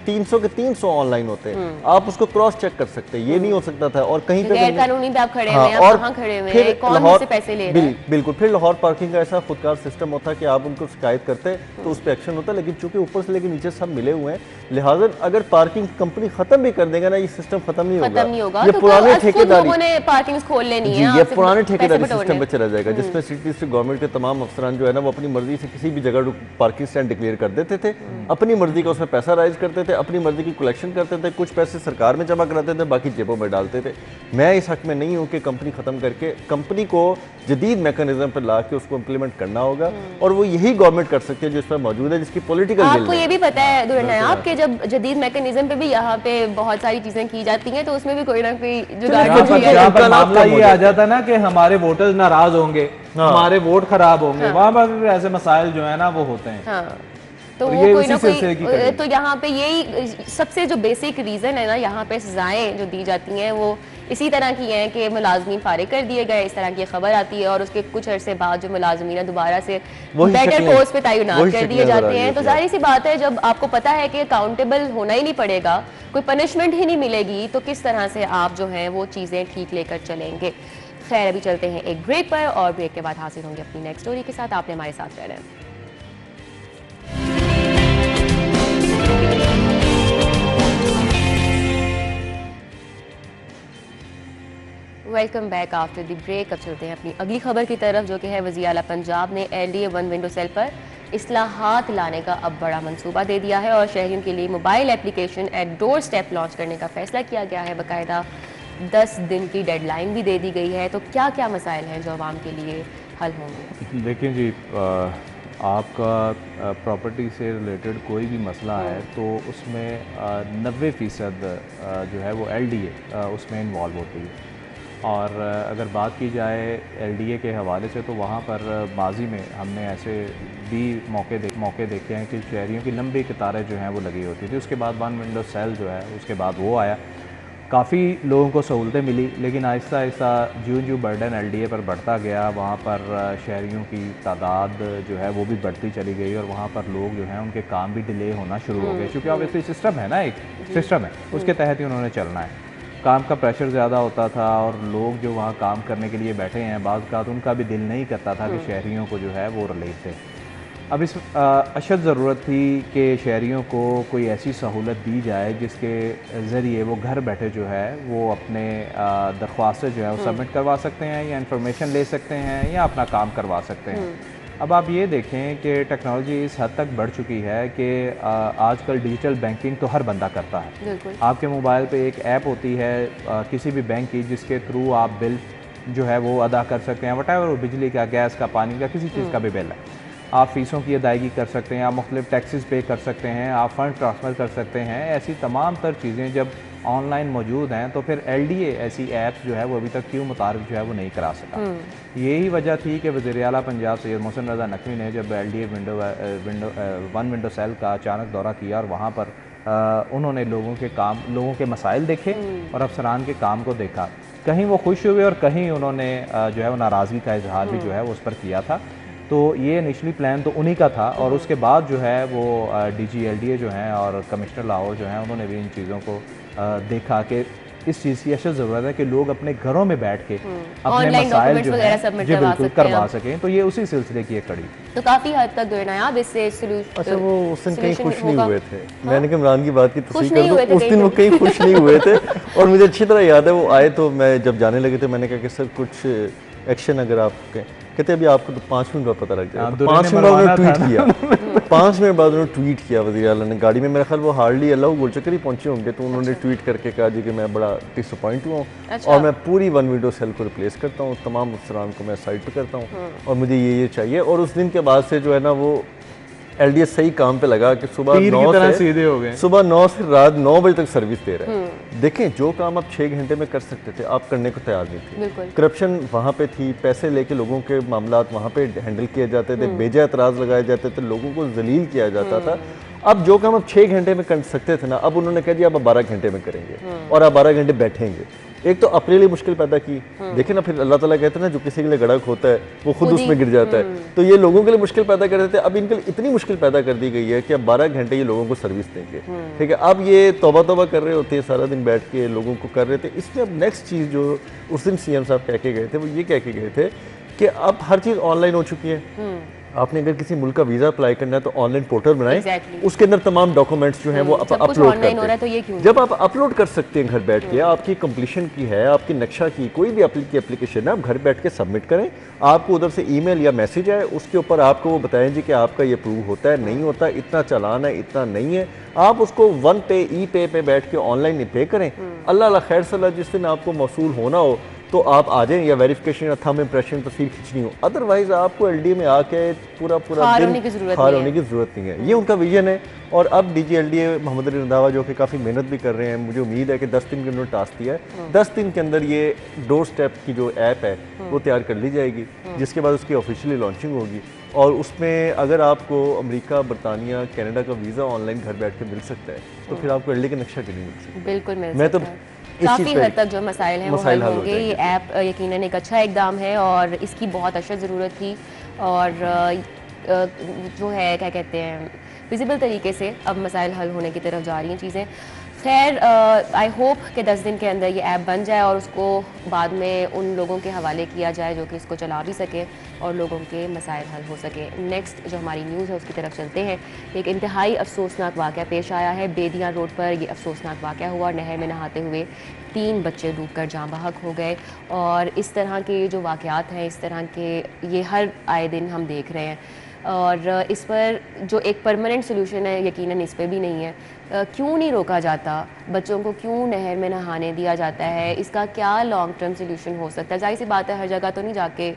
300 के 300 ऑनलाइन होते हैं, आप उसको क्रॉस चेक कर सकते हैं। ये नहीं हो सकता था। और कहीं पे गैर कानूनी पे आप खड़े हुए हैं, आप कहां खड़े हुए हैं, कौन मुझसे पैसे ले रहा है? बिल्कुल। फिर लाहौर पार्किंग का ऐसा खुदकार सिस्टम होता कि आप उनको शिकायत करते तो उस पर एक्शन होता, लेकिन चूंकि ऊपर से लेकर नीचे सब मिले हुए हैं, लिहाजा अगर पार्किंग कंपनी खत्म भी कर देगा ना, ये सिस्टम खत्म नहीं होगा। ये पुराने ठेकेदारी पार्किंग खोल लेनी है, ये पुराने ठेकेदारी सिस्टम पे चला जाएगा, जिसमें सिटी डिस्ट्रिक्ट गवर्नमेंट के तमाम अफसरान जो है ना वो अपनी मर्जी से किसी भी जगह पार्किंग स्टैंड डिक्लेयर कर देते थे, अपनी मर्जी का उसमें पैसा राइज करते थे, अपनी मर्जी की कलेक्शन करते थे, कुछ पैसे सरकार में जमा कराते थे, बाकी जेबों में डालते थे। मैं इस हक में नहीं हूं कि कंपनी खत्म करके कंपनी को जदीद मैकेनिज्म पर ला के उसको इम्प्लीमेंट करना होगा, और वो यही गवर्नमेंट कर सकती है जो इस पर मौजूद है, जिसकी पॉलिटिकल विल है। आपको ये भी पता है दुर्नाया आपके, जब जदीद मैकेनिज्म पे भी यहाँ पे बहुत सारी चीजें की जाती हैं, तो उसमें भी कोई ना कोई जुगाड़ मामला ये आ जाता है ना कि हमारे वोटर्स नाराज होंगे, हमारे वोट खराब होंगे, वहाँ पर ऐसे मसाइल जो है ना वो होते हैं। तो वो कोई ना कोई, तो यहाँ पे यही सबसे जो बेसिक रीजन है ना, यहाँ पे सजाएं जो दी जाती हैं वो इसी तरह की हैं कि मुलाजमीन फारिग कर दिए गए, इस तरह की खबर आती है, और उसके कुछ अरसे बाद जो मुलाजमीन दोबारा से बेटर पोस्ट पे तैनात कर दिए जाते हैं। तो जाहिर सी बात है, जब आपको पता है कि अकाउंटेबल होना ही नहीं पड़ेगा, कोई पनिशमेंट ही नहीं मिलेगी, तो किस तरह से आप जो हैं वो चीज़ें ठीक लेकर चलेंगे। खैर, अभी चलते हैं एक ब्रेक पर, और ब्रेक के बाद हासिल होंगे अपनी नेक्स्ट स्टोरी के साथ। आपने हमारे साथ रहना है। Welcome back after the break. अब चलते हैं अपनी अगली खबर की तरफ, जो कि है वज़ीर आला पंजाब ने LDA 1 विंडो सेल पर इस्लाहात लाने का अब बड़ा मंसूबा दे दिया है, और शहरियों के लिए mobile application at door step launch करने का फैसला किया गया है। बाकायदा 10 दिन की डेडलाइन भी दे दी गई है। तो क्या क्या मसाइल हैं जो आवाम के लिए हल होंगे? देखिए जी, आपका प्रॉपर्टी से रिलेटेड कोई भी मसला है तो उसमें 90% जो है वो LDA उसमें इन्वॉल्व होती है। और अगर बात की जाए एलडीए के हवाले से तो वहाँ पर माजी में हमने ऐसे भी मौके देखे हैं कि शहरियों की लंबी कतारें जो हैं वो लगी होती थी। उसके बाद वन विंडो सेल जो है उसके बाद वो आया, काफ़ी लोगों को सहूलतें मिली, लेकिन आहिस्ता आहिस्ता ज्यों बर्डन एलडीए पर बढ़ता गया, वहाँ पर शहरियों की तादाद जो है वो भी बढ़ती चली गई और वहाँ पर लोग जो हैं उनके काम भी डिले होना शुरू हो गए, क्योंकि ऑब्वियसली सिस्टम है ना, एक सिस्टम है, उसके तहत ही उन्होंने चलना है। काम का प्रेशर ज़्यादा होता था और लोग जो वहाँ काम करने के लिए बैठे हैं बाज़ का तो उनका भी दिल नहीं करता था कि शहरियों को जो है वो रिलीफ दे। अब इस अशद ज़रूरत थी कि शहरियों को कोई ऐसी सहूलत दी जाए जिसके ज़रिए वो घर बैठे जो है वो अपने दरख्वास्तें जो है वो सबमिट करवा सकते हैं या इंफॉर्मेशन ले सकते हैं या अपना काम करवा सकते हैं। अब आप ये देखें कि टेक्नोलॉजी इस हद तक बढ़ चुकी है कि आजकल डिजिटल बैंकिंग तो हर बंदा करता है। आपके मोबाइल पे एक ऐप होती है किसी भी बैंक की जिसके थ्रू आप बिल जो है वो अदा कर सकते हैं, वटाएवर वो बिजली का, गैस का, पानी का, किसी चीज़ का भी बिल है। आप फ़ीसों की अदायगी कर सकते हैं, आप मुख्तलिफ टैक्सेस पे कर सकते हैं, आप फ़ंड ट्रांसफ़र कर सकते हैं। ऐसी तमाम तर चीज़ें जब ऑनलाइन मौजूद हैं तो फिर एलडीए ऐसी ऐप्स जो है वो अभी तक क्यों मुतारिफ जो है वो नहीं करा सका। यही वजह थी कि वज़ीर आला पंजाब सैयद मोहसिन रज़ा नकवी ने जब एलडीए वन विंडो सेल का अचानक दौरा किया और वहाँ पर उन्होंने लोगों के मसाइल देखे और अफसरान के काम को देखा। कहीं वो खुश हुए और कहीं उन्होंने जो है वो नाराज़गी का इजहार भी जो है वो उस पर किया था। तो ये इनिशली प्लान तो उन्हीं का था और उसके बाद जो है वो डीजी एलडीए जो हैं और कमिश्नर लाहौर जो हैं उन्होंने भी इन चीज़ों को देखा कि इस चीज़ की अशद ज़रूरत है कि लोग अपने घरों में बैठ के अपने मसाइल जो है जी बिल्कुल करवा सकें। तो ये उसी सिलसिले की एक कड़ी। तो काफ़ी हद तक जो है ना इससे अच्छा वो उस दिन कहीं खुश नहीं हुए थे। मैंने कि इमरान की बात की तस्दीक कर दूं, उस दिन वो कहीं खुश नहीं हुए थे और मुझे अच्छी तरह याद है वो आए तो मैं जब जाने लगे थे मैंने कहा कि सर कुछ एक्शन अगर आप कहते अभी आपको तो 5 मिनट बाद पता लग जाएगा। 5 मिनट बाद उन्होंने ट्वीट किया 5 मिनट बाद उन्होंने ट्वीट किया वज़ीर आला ने गाड़ी में, मेरा ख्याल वो हार्डली अल्लाह गोलचक्कर ही पहुंचे होंगे, तो उन्होंने ट्वीट करके कहा जी कि मैं बड़ा डिसअपॉइंट हुआ हूँ और मैं पूरी वन विंडो सेल को रिप्लेस करता हूँ, तमाम अफसरान को मैं साइड पर करता हूँ और मुझे ये चाहिए। और उस दिन के बाद से जो है ना वो एलडीए सही काम पे लगा कि सुबह 9 से रात 9 बजे तक सर्विस दे रहे हैं। देखें जो काम आप 6 घंटे में कर सकते थे आप करने को तैयार नहीं थे। करप्शन वहाँ पे थी, पैसे लेके लोगों के मामलात वहाँ पे हैंडल किए जाते थे, बेजा एतराज़ लगाए जाते थे, लोगों को जलील किया जाता था। अब जो काम आप 6 घंटे में कर सकते थे ना, अब उन्होंने कह दिया अब 12 घंटे में करेंगे और आप 12 घंटे बैठेंगे। एक तो अपने लिए मुश्किल पैदा की, देखे ना फिर अल्लाह ताला कहते हैं ना जो किसी के लिए गड़क होता है वो खुद उसमें गिर जाता है, तो ये लोगों के लिए मुश्किल पैदा कर देते हैं। अब इनके लिए इतनी मुश्किल पैदा कर दी गई है कि अब 12 घंटे ये लोगों को सर्विस देंगे, ठीक है। अब ये तौबा कर रहे होते हैं, सारा दिन बैठ के लोगों को कर रहे थे। इसमें अब नेक्स्ट चीज़ जो उस दिन सीएम साहब कह के गए थे वो ये कह के गए थे कि अब हर चीज़ ऑनलाइन हो चुकी है। आपने अगर किसी मुल्क का वीज़ा अप्लाई करना है तो ऑनलाइन पोर्टल बनाएं, उसके अंदर तमाम डॉक्यूमेंट्स जो हैं वो अपलोड करते हैं। जब आप अपलोड कर सकते हैं घर बैठ के, आपकी कंप्लीशन की है, आपकी नक्शा की कोई भी एप्लीकेशन है, आप घर बैठ के सबमिट करें, आपको उधर से ईमेल या मैसेज आए, उसके ऊपर आपको वो बताएं जी कि आपका ये प्रूव होता है नहीं होता, इतना चालान है इतना नहीं है, आप उसको वन पे ई पे बैठ के ऑनलाइन पे करें। अल्लाह खैर सलाह जिस दिन आपको मौसूल होना हो तो आप आ जाएं, या वेरिफिकेशन या थंब इम्प्रेशन तस्वीर खींचनी हो, अदरवाइज आपको एलडीए में आके पूरा दिन हार होने की जरूरत नहीं है। ये उनका विजन है। और अब डीजी एलडीए मोहम्मद अली रंधावा जो कि काफ़ी मेहनत भी कर रहे हैं, मुझे उम्मीद है कि 10 दिन के उन्होंने टास्क दिया है, 10 दिन के अंदर ये डोर स्टेप की जो ऐप है वो तैयार कर ली जाएगी, जिसके बाद उसकी ऑफिशियली लॉन्चिंग होगी और उसमें अगर आपको अमेरिका, बरतानिया, कनाडा का वीज़ा ऑनलाइन घर बैठ के मिल सकता है तो फिर आपको एलडीए का नक्शा क्यों नहीं मिल सकता। बिल्कुल मैं तो काफ़ी हद तक जो मसाइल हैं वो हल होंगे। ये ऐप यकीनन एक अच्छा इकदाम है और इसकी बहुत अशद ज़रूरत थी और जो है क्या कहते हैं विजिबल तरीके से अब मसाइल हल होने की तरफ जा रही हैं चीज़ें। खैर आई होप कि 10 दिन के अंदर ये ऐप बन जाए और उसको बाद में उन लोगों के हवाले किया जाए जो कि इसको चला भी सके और लोगों के मसाइल हल हो सके। नेक्स्ट जो हमारी न्यूज़ है उसकी तरफ चलते हैं। एक इंतहाई अफसोसनाक वाक़या पेश आया है। बेदियाँ रोड पर ये अफसोसनाक वाक़या हुआ। नहर में नहाते हुए 3 बच्चे डूबकर जाँ बहक हो गए और इस तरह के जो वाक़यात हैं, इस तरह के ये हर आए दिन हम देख रहे हैं और इस पर जो एक परमानेंट सोल्यूशन है यकीनन इस पर भी नहीं है। क्यों नहीं रोका जाता, बच्चों को क्यों नहर में नहाने दिया जाता है, इसका क्या लॉन्ग टर्म सोल्यूशन हो सकता है। जाहिर सी बात है हर जगह तो नहीं जाके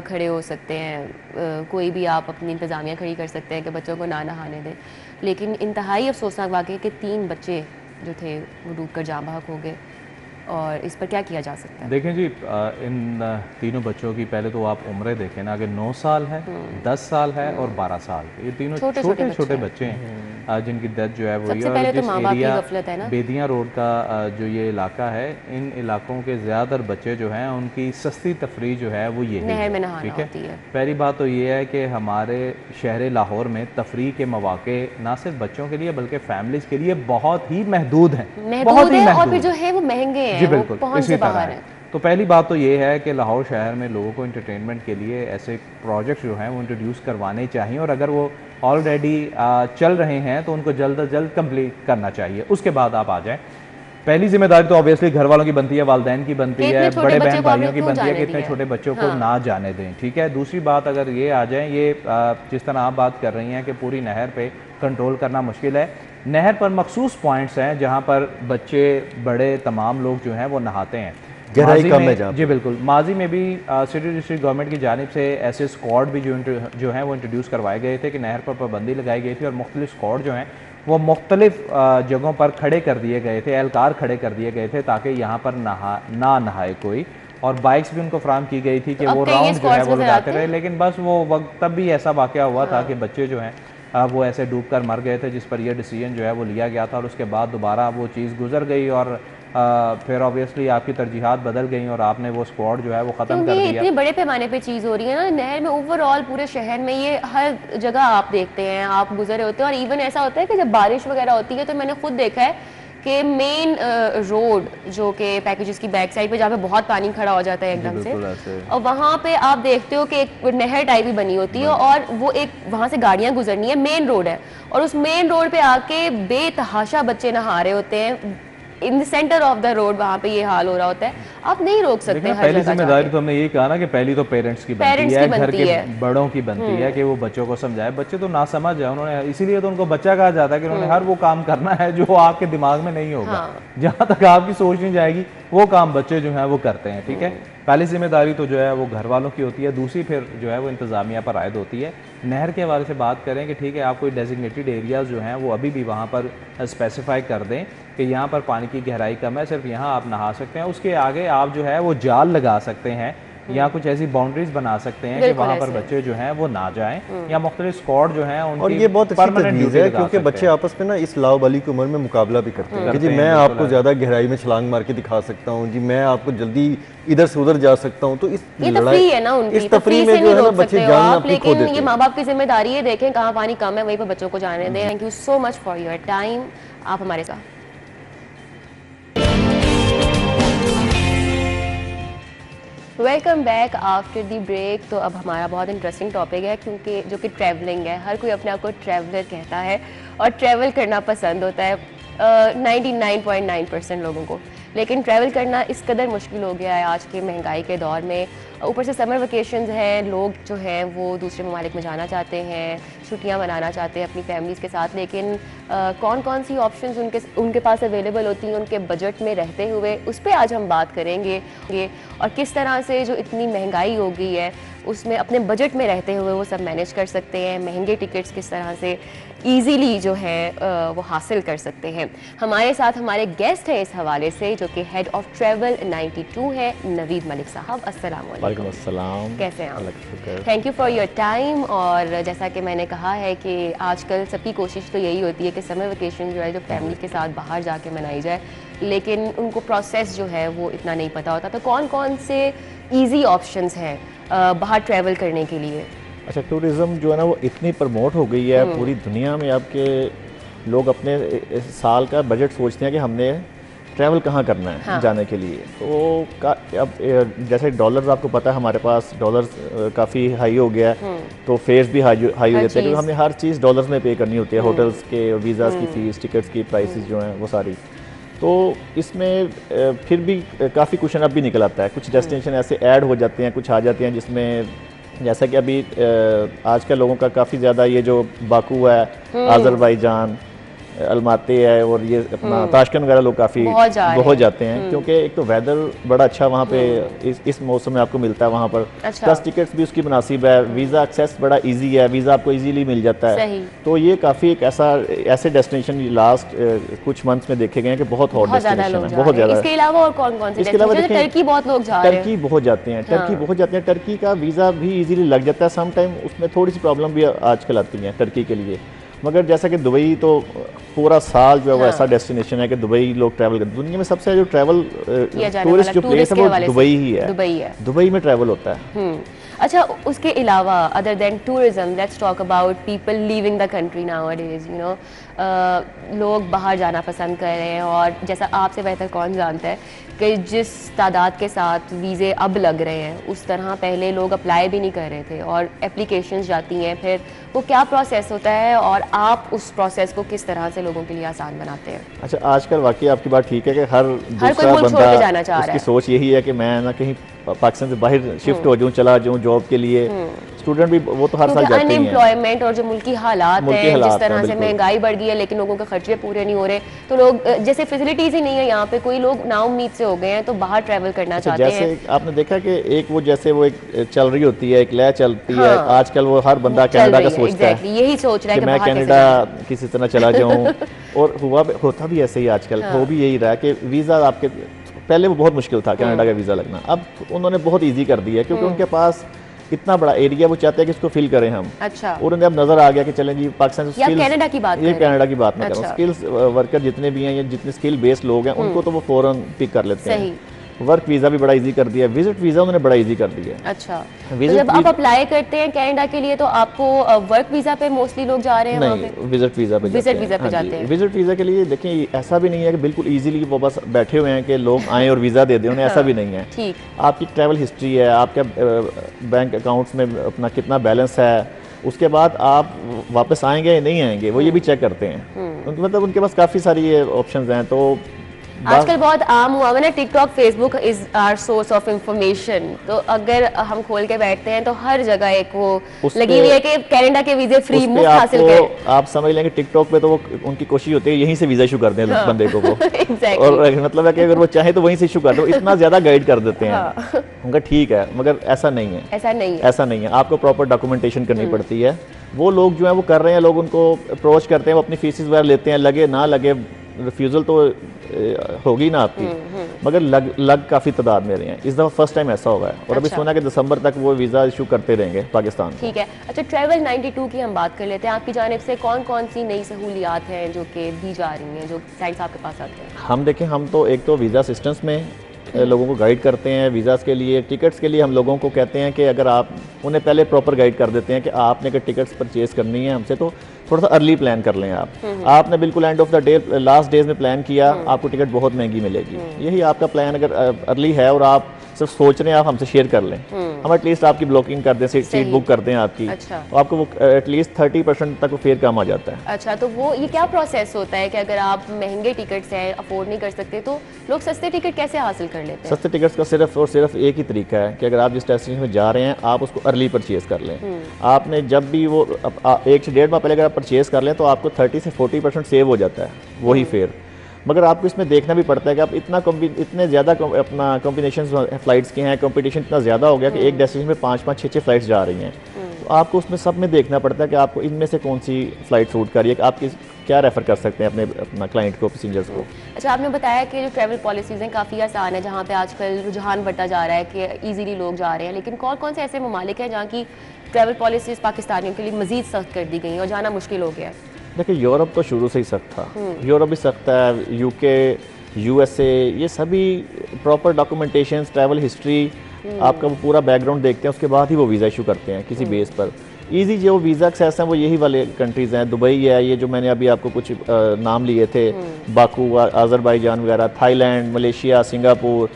खड़े हो सकते हैं, कोई भी आप अपनी इंतज़ामिया खड़ी कर सकते हैं कि बच्चों को ना नहाने दें, लेकिन इंतहाई अफसोसनाक वाक़या कि 3 बच्चे जो थे वो डूब कर जाँ बहक हो गए। और इस पर क्या किया जा सकता है? देखें जी, इन तीनों बच्चों की पहले तो आप उम्रें देखें ना, अगर 9 साल है, 10 साल है और 12 साल, ये तीनों छोटे छोटे बच्चे हैं जिनकी डेथ जो है वो, सबसे पहले तो माँ बाप की गफलत है ना। बेदियाँ रोड का जो ये इलाका है, इन इलाकों के ज़्यादातर बच्चे जो हैं उनकी सस्ती तफरीह जो है वो ये नहर में नहाना ठीक होती है। पहली बात तो ये है कि हमारे शहर लाहौर में तफरीह के मौके ना सिर्फ बच्चों के लिए बल्कि फैमिलीज़ के लिए बहुत ही महदूद हैं, बहुत ही और फिर जो है वो महंगे हैं, जी वो बिल्कुल पहुंच से बाहर है। तो पहली बात तो ये है कि लाहौर शहर में लोगों को एंटरटेनमेंट के लिए ऐसे प्रोजेक्ट्स जो हैं वो इंट्रोड्यूस करवाने चाहिए, और अगर वो ऑलरेडी चल रहे हैं तो उनको जल्द अज जल्द कंप्लीट करना चाहिए, उसके बाद आप आ जाएं। पहली जिम्मेदारी तो ऑब्वियसली घर वालों की बनती है, वालिदैन की बनती है, बड़े बहन भाइयों की बनती है कि इतने छोटे बच्चों को ना जाने दें, ठीक है। दूसरी बात, अगर ये आ जाए, ये जिस तरह आप बात कर रही हैं कि पूरी नहर पे कंट्रोल करना मुश्किल है, नहर पर मखसूस पॉइंट्स हैं जहाँ पर बच्चे बड़े तमाम लोग जो हैं वो नहाते हैं, गहराई कम है जहाँ। जी बिल्कुल। माजी में भी सिटी डिस्ट्रिक्ट गवर्नमेंट की जानिब से ऐसे स्क्वाड भी जो हैं वो इंट्रोड्यूस करवाए गए थे कि नहर पर पाबंदी लगाई गई थी, और मुख्तलिफ स्क्वाड जो हैं वो मुख्तलिफ जगहों पर खड़े कर दिए गए थे, एहलकार खड़े कर दिए गए थे ताकि यहाँ पर ना नहाए कोई, और बाइक्स भी उनको फ्राहम की गई थी कि वो राउंड जो है वो लगाते रहे। लेकिन बस वो वक्त तब भी ऐसा वाक़या हुआ था कि बच्चे जो हैं वो ऐसे डूब कर मर गए थे, जिस पर यह डिसीजन जो है वो लिया गया था, और उसके बाद दोबारा वो चीज़ गुजर गई, और फिर ऑब्वियसली आपकी तरजीहात बदल गई और आपने वो स्क्वाड जो है वो ख़त्म कर दिया। इतनी बड़े पैमाने पे चीज़ हो रही है ना नहर में, ओवरऑल पूरे शहर में, ये हर जगह आप देखते हैं, आप गुजरे होते हैं, और इवन ऐसा होता है कि जब बारिश वगैरह होती है तो मैंने खुद देखा है कि मेन रोड जो कि पैकेजेस की बैक साइड पे जहाँ पे बहुत पानी खड़ा हो जाता है एकदम से, और वहाँ पे आप देखते हो कि एक नहर टाइप ही बनी होती है, और वो एक वहाँ से गाड़ियाँ गुजरनी है, मेन रोड है, और उस मेन रोड पे आके बेतहाशा बच्चे नहा रहे होते हैं in the centre of the road, वहाँ पे ये हाल हो रहा होता है, आप नहीं रोक सकते। पहली जिम्मेदारी तो हमने ये कहा ना कि पहली तो पेरेंट्स की बनती है, घर के बड़ों की बनती है कि वो बच्चों को समझाए। बच्चे तो ना समझ है, उन्होंने इसीलिए तो उनको बच्चा कहा जाता है कि उन्होंने हर वो काम करना है जो आपके दिमाग में नहीं होगा, जहाँ तक आपकी सोच नहीं जाएगी वो काम बच्चे जो है वो करते हैं, ठीक है। पहली जिम्मेदारी तो जो है वो घर वालों की होती है, दूसरी फिर जो है वो इंतज़ामिया पर आयद होती है। नहर के हवाले से बात करें कि ठीक है, आप कोई डेजिग्नेटेड एरियाज़ जो हैं वो अभी भी वहाँ पर स्पेसिफाई कर दें कि यहाँ पर पानी की गहराई कम है, सिर्फ यहाँ आप नहा सकते हैं, उसके आगे आप जो है वो जाल लगा सकते हैं या कुछ ऐसी बाउंड्रीज बना सकते हैं कि वहाँ पर बच्चे जो हैं वो ना जाएं, या मुख्तलिफ स्क्वाड जो हैं उनकी, और ये बहुत अच्छी तजवीज़ है क्योंकि बच्चे आपस में ना इस लाओबाली की उम्र में मुकाबला भी करते हैं कि जी मैं आपको ज़्यादा गहराई में छलांग मार के दिखा सकता हूँ, जी मैं आपको जल्दी इधर से उधर जा सकता हूँ, तो इस लड़ाई है ना उनकी, इस तफरीह में जो है ना बच्चे जान अपनी खो देते हैं। ये माँ बाप की जिम्मेदारी है, देखें कहाँ पानी कम है वहीं पर बच्चों को जाने दें। Thank you so much for your time, आप हमारे साथ। Welcome back after the break. तो अब हमारा बहुत इंटरेस्टिंग टॉपिक है क्योंकि जो कि ट्रैवलिंग है। हर कोई अपने आप को ट्रैवलर कहता है और ट्रैवल करना पसंद होता है 99.9% लोगों को, लेकिन ट्रैवल करना इस कदर मुश्किल हो गया है आज के महंगाई के दौर में। ऊपर से समर वेकेशंस हैं, लोग जो हैं वो दूसरे ममालिक में जाना चाहते हैं, छुट्टियां मनाना चाहते हैं अपनी फैमिलीज़ के साथ, लेकिन कौन कौन सी ऑप्शंस उनके पास अवेलेबल होती हैं उनके बजट में रहते हुए, उस पर आज हम बात करेंगे। और किस तरह से जो इतनी महंगाई हो गई है उसमें अपने बजट में रहते हुए वो सब मैनेज कर सकते हैं, महंगे टिकट्स किस तरह से ईजीली जो है वो हासिल कर सकते हैं। हमारे साथ हमारे गेस्ट हैं इस हवाले से, जो कि हेड ऑफ ट्रैवल 92 है, नवीद मलिक साहब। अस्सलाम वालेकुम। अस्सलाम। कैसे हैं आप? Thank you for your time. और जैसा कि मैंने कहा है कि आजकल सबकी कोशिश तो यही होती है कि समर वेकेशन जो है जो फैमिली के साथ बाहर जाके मनाई जाए, लेकिन उनको प्रोसेस जो है वो इतना नहीं पता होता। तो कौन कौन से ईजी ऑप्शंस हैं बाहर ट्रैवल करने के लिए? अच्छा, टूरिज़्म जो है ना वो इतनी प्रमोट हो गई है पूरी दुनिया में, आपके लोग अपने साल का बजट सोचते हैं कि हमने ट्रैवल कहाँ करना है। हाँ। जाने के लिए। तो अब जैसे डॉलर्स आपको पता है हमारे पास डॉलर्स काफ़ी हाई हो गया है, तो फेयर्स भी हाई हो जाते हैं क्योंकि हमने हर चीज़ डॉलर्स में पे करनी होती है, होटल्स के, वीज़ाज़ की फ़ीस, टिकट्स की प्राइसेस जो हैं वो सारी। तो इसमें फिर भी काफ़ी क्वेश्चन अब भी निकल आता है, कुछ डेस्टिनेशन ऐसे ऐड हो जाते हैं, कुछ आ जाते हैं जिसमें जैसा कि अभी आजकल लोगों का काफ़ी ज़्यादा ये जो बाकू है, आज़रबाईजान, अलमाती है और ये अपना ताशकंद वगैरह लोग काफ़ी बहुत जाते हैं, क्योंकि एक तो वेदर बड़ा अच्छा वहाँ पे इस मौसम में आपको मिलता है वहाँ पर। अच्छा। प्लस टिकट्स भी उसकी मुनासिब है, वीज़ा एक्सेस बड़ा इजी है, वीज़ा आपको इजीली मिल जाता है। तो ये काफ़ी एक ऐसे डेस्टिनेशन लास्ट कुछ मंथ्स में देखे गए हैं कि बहुत हॉट डेस्टिनेशन है, बहुत ज़्यादा। इसके अलावा और कौन कौन से? इसके अलावा टर्की बहुत लोग जा रहे हैं, टर्की बहुत जाते हैं, टर्की बहुत जाते हैं। टर्की का वीज़ा भी इजीली लग जाता है, सम टाइम उसमें थोड़ी सी प्रॉब्लम भी आजकल आती है टर्की के लिए। मगर जैसा कि दुबई तो पूरा साल जो है वो ऐसा डेस्टिनेशन है कि दुबई लोग ट्रैवल करते हैं। दुनिया में सबसे जो ट्रैवल टूरिस्ट जो प्लेस है वो दुबई ही है, दुबई में ट्रैवल होता है। अच्छा, उसके अलावा other than tourism, let's talk about people leaving the country nowadays, you know, लोग बाहर जाना पसंद कर रहे हैं, और जैसा आपसे बेहतर कौन जानता है कि जिस तादाद के साथ वीज़े अब लग रहे हैं उस तरह पहले लोग अप्लाई भी नहीं कर रहे थे, और एप्लीकेशंस जाती हैं, फिर वो क्या प्रोसेस होता है और आप उस प्रोसेस को किस तरह से लोगों के लिए आसान बनाते हैं? अच्छा, आजकल वाकई आपकी बात ठीक है कि हर कोई मुल्क छोड़ के जाना चाह रहा है, उसकी सोच यही है कि मैं ना कहीं पाकिस्तान से बाहर शिफ्ट हो जाऊँ, चला जाऊँ जॉब के लिए। स्टूडेंट भी वो तो हर साल जाते हैं। अनएम्प्लॉयमेंट और जो मुल्की हालात हैं, जिस तरह से महंगाई बढ़ गई है लेकिन लोगों के खर्चे पूरे नहीं हो रहे, तो लोग जैसे फैसिलिटीज ही नहीं है यहाँ पे, कोई लोग नाउम्मीद से हो गए हैं तो बाहर ट्रैवल करना चाहते हैं। जैसे आपने देखा कि एक वो जैसे वो एक चल रही होती है, एक लय चलती है आजकल, वो हर बंदा कनाडा का सोचता है, यही सोच रहा है कि मैं कनाडा किसी तरह चला जाऊँ। और होता भी ऐसे ही आजकल, हो भी यही रहा कि वीज़ा आपके पहले वो बहुत मुश्किल था कनाडा का वीज़ा लगना, अब उन्होंने बहुत इजी कर दिया क्योंकि उनके पास इतना बड़ा एरिया, वो चाहते हैं कि इसको फिल करें हम। अच्छा। और उन्हें अब नज़र आ गया कि चलें जी पाकिस्तान से कनाडा की बात, ये कनाडा की बात मैं कर रहा हूँ। स्किल्स वर्कर जितने भी हैं या जितने स्किल बेस्ड लोग हैं उनको तो वो फ़ौरन पिक कर लेते हैं। वर्क वीज़ा भी बड़ा इजी कर दिया, विजिट वीज़ा उन्होंने बड़ा इजी कर दिया। अच्छा, तो जब आप अप्लाई करते हैं कनाडा के लिए तो आपको वर्क वीज़ा पे मोस्टली लोग जा रहे हैं? नहीं, विजिट वीज़ा पे जाते हैं। विजिट वीज़ा के लिए देखिए ऐसा भी नहीं है कि बिल्कुल इजीली वो बस बैठे हुए हैं कि लोग आएँ और वीज़ा दे दें उन्हें, ऐसा भी नहीं है। ठीक, आपकी ट्रैवल हिस्ट्री है, आपके बैंक अकाउंट्स में अपना कितना बैलेंस है, उसके बाद आप वापस आएंगे या नहीं आएंगे वो ये भी चेक करते हैं। मतलब उनके पास काफ़ी सारी ये ऑप्शंस हैं। तो आजकल बहुत आम हुआ है ना, TikTok, Facebook is our source of information. तो अगर हम खोल के बैठते हैं तो हर जगह एक वो लगी हुई है कि कनाडा के वीजे फ्री मुफ्त हासिल करें। आप समझ लेंगे टिकटॉक पे तो वो उनकी कोशिश होती है यहीं से वीजा इशू कर दें बंदे को वो। और मतलब है कि अगर वो चाहे तो वहीं से इशू कर दो, इतना ज्यादा गाइड कर देते हैं। उनका ठीक है, मगर ऐसा नहीं है, ऐसा नहीं है। आपको प्रॉपर डॉक्यूमेंटेशन करनी पड़ती है। वो लोग जो है वो कर रहे हैं, लोग उनको अप्रोच करते हैं, वो अपनी फीसिस वगैरह लेते हैं, लगे ना लगे रिफ्यूज़ल तो होगी ना आपकी, मगर लग काफ़ी तादाद में रहे हैं। इस दफ़ा फर्स्ट टाइम ऐसा हुआ है। और अभी सुना कि दिसंबर तक वो वीज़ा इशू करते रहेंगे पाकिस्तान। ठीक है। अच्छा, ट्रैवल 92 की हम बात कर लेते हैं। आपकी जानिब से कौन कौन सी नई सहूलियात हैं जो कि दी जा रही हैं, जो क्लाइंट्स आपके पास आते हैं? हम देखें, हम तो एक तो वीज़ा असिस्टेंस में लोगों को गाइड करते हैं, वीज़ाज़ के लिए, टिकट्स के लिए हम लोगों को कहते हैं कि अगर आप उन्हें पहले प्रॉपर गाइड कर देते हैं कि आपने अगर टिकट्स परचेज़ करनी है हमसे तो थोड़ा सा अर्ली प्लान कर लें आप। आपने बिल्कुल end of the day last days में प्लान किया, आपको टिकट बहुत महंगी मिलेगी। यही आपका प्लान अगर अर्ली है और आप सिर्फ सोच रहे हैं, आप हमसे शेयर कर लें, हम एटलीस्ट आपकी ब्लॉकिंग कर दें, सीट बुक कर दें आपकी। अच्छा। तो आपको वो एटलीस्ट 30% तक वो फेयर कम आ जाता है। अच्छा, तो वो ये क्या प्रोसेस होता है कि अगर आप महंगे टिकट्स हैं, अफोर्ड नहीं कर सकते, तो लोग सस्ते टिकट कैसे हासिल कर लेते हैं? सस्ते टिकट्स का सिर्फ और सिर्फ एक ही तरीका है कि अगर आप जिस डेस्टिनेशन में जा रहे हैं आप उसको अर्ली परचेज़ कर लें। आपने जब भी वो 1 से 1.5 माह पहले अगर आप परचेज़ कर लें तो आपको 30 से 40% सेव हो जाता है, वही फेयर। मगर आपको इसमें देखना भी पड़ता है कि आप इतने ज़्यादा अपना कॉम्बिनेशन फ़्लाइट्स के हैं, कंपटीशन इतना ज़्यादा हो गया कि एक डेस्टिनेशन में 5-5, 6-6 फ़्लाइट्स जा रही हैं। तो आपको उसमें सब में देखना पड़ता है कि आपको इनमें से कौन सी फ़्लाइट सूट कर रही है, कि आप क्या रेफ़र कर सकते हैं अपना क्लाइंट को, पैसेंजर्स को। अच्छा, आपने बताया कि जो ट्रैवल पॉलिसीज़ हैं काफ़ी आसान है, जहाँ पे आजकल रुझान बढ़ता जा रहा है कि ईजीली लोग जा रहे हैं, लेकिन कौन कौन से ऐसे ममालिक हैं जहाँ की ट्रैवल पॉलिसीज़ पाकिस्तानियों के लिए मज़ीद सख्त कर दी गई और जाना मुश्किल हो गया है? देखिए, यूरोप तो शुरू से ही सख्त था, यूरोप भी सख्त है, यूके, यूएसए, ये सभी प्रॉपर डॉक्यूमेंटेशन, ट्रैवल हिस्ट्री, आपका वो पूरा बैकग्राउंड देखते हैं, उसके बाद ही वो वीज़ा इशू करते हैं किसी बेस पर। ईजी जो वीज़ा एक्सेस हैं वो यही वाले कंट्रीज़ हैं, दुबई है, ये जो मैंने अभी आपको कुछ नाम लिए थे, बाकू, अज़रबैजान वगैरह, थाईलैंड, मलेशिया, सिंगापुर,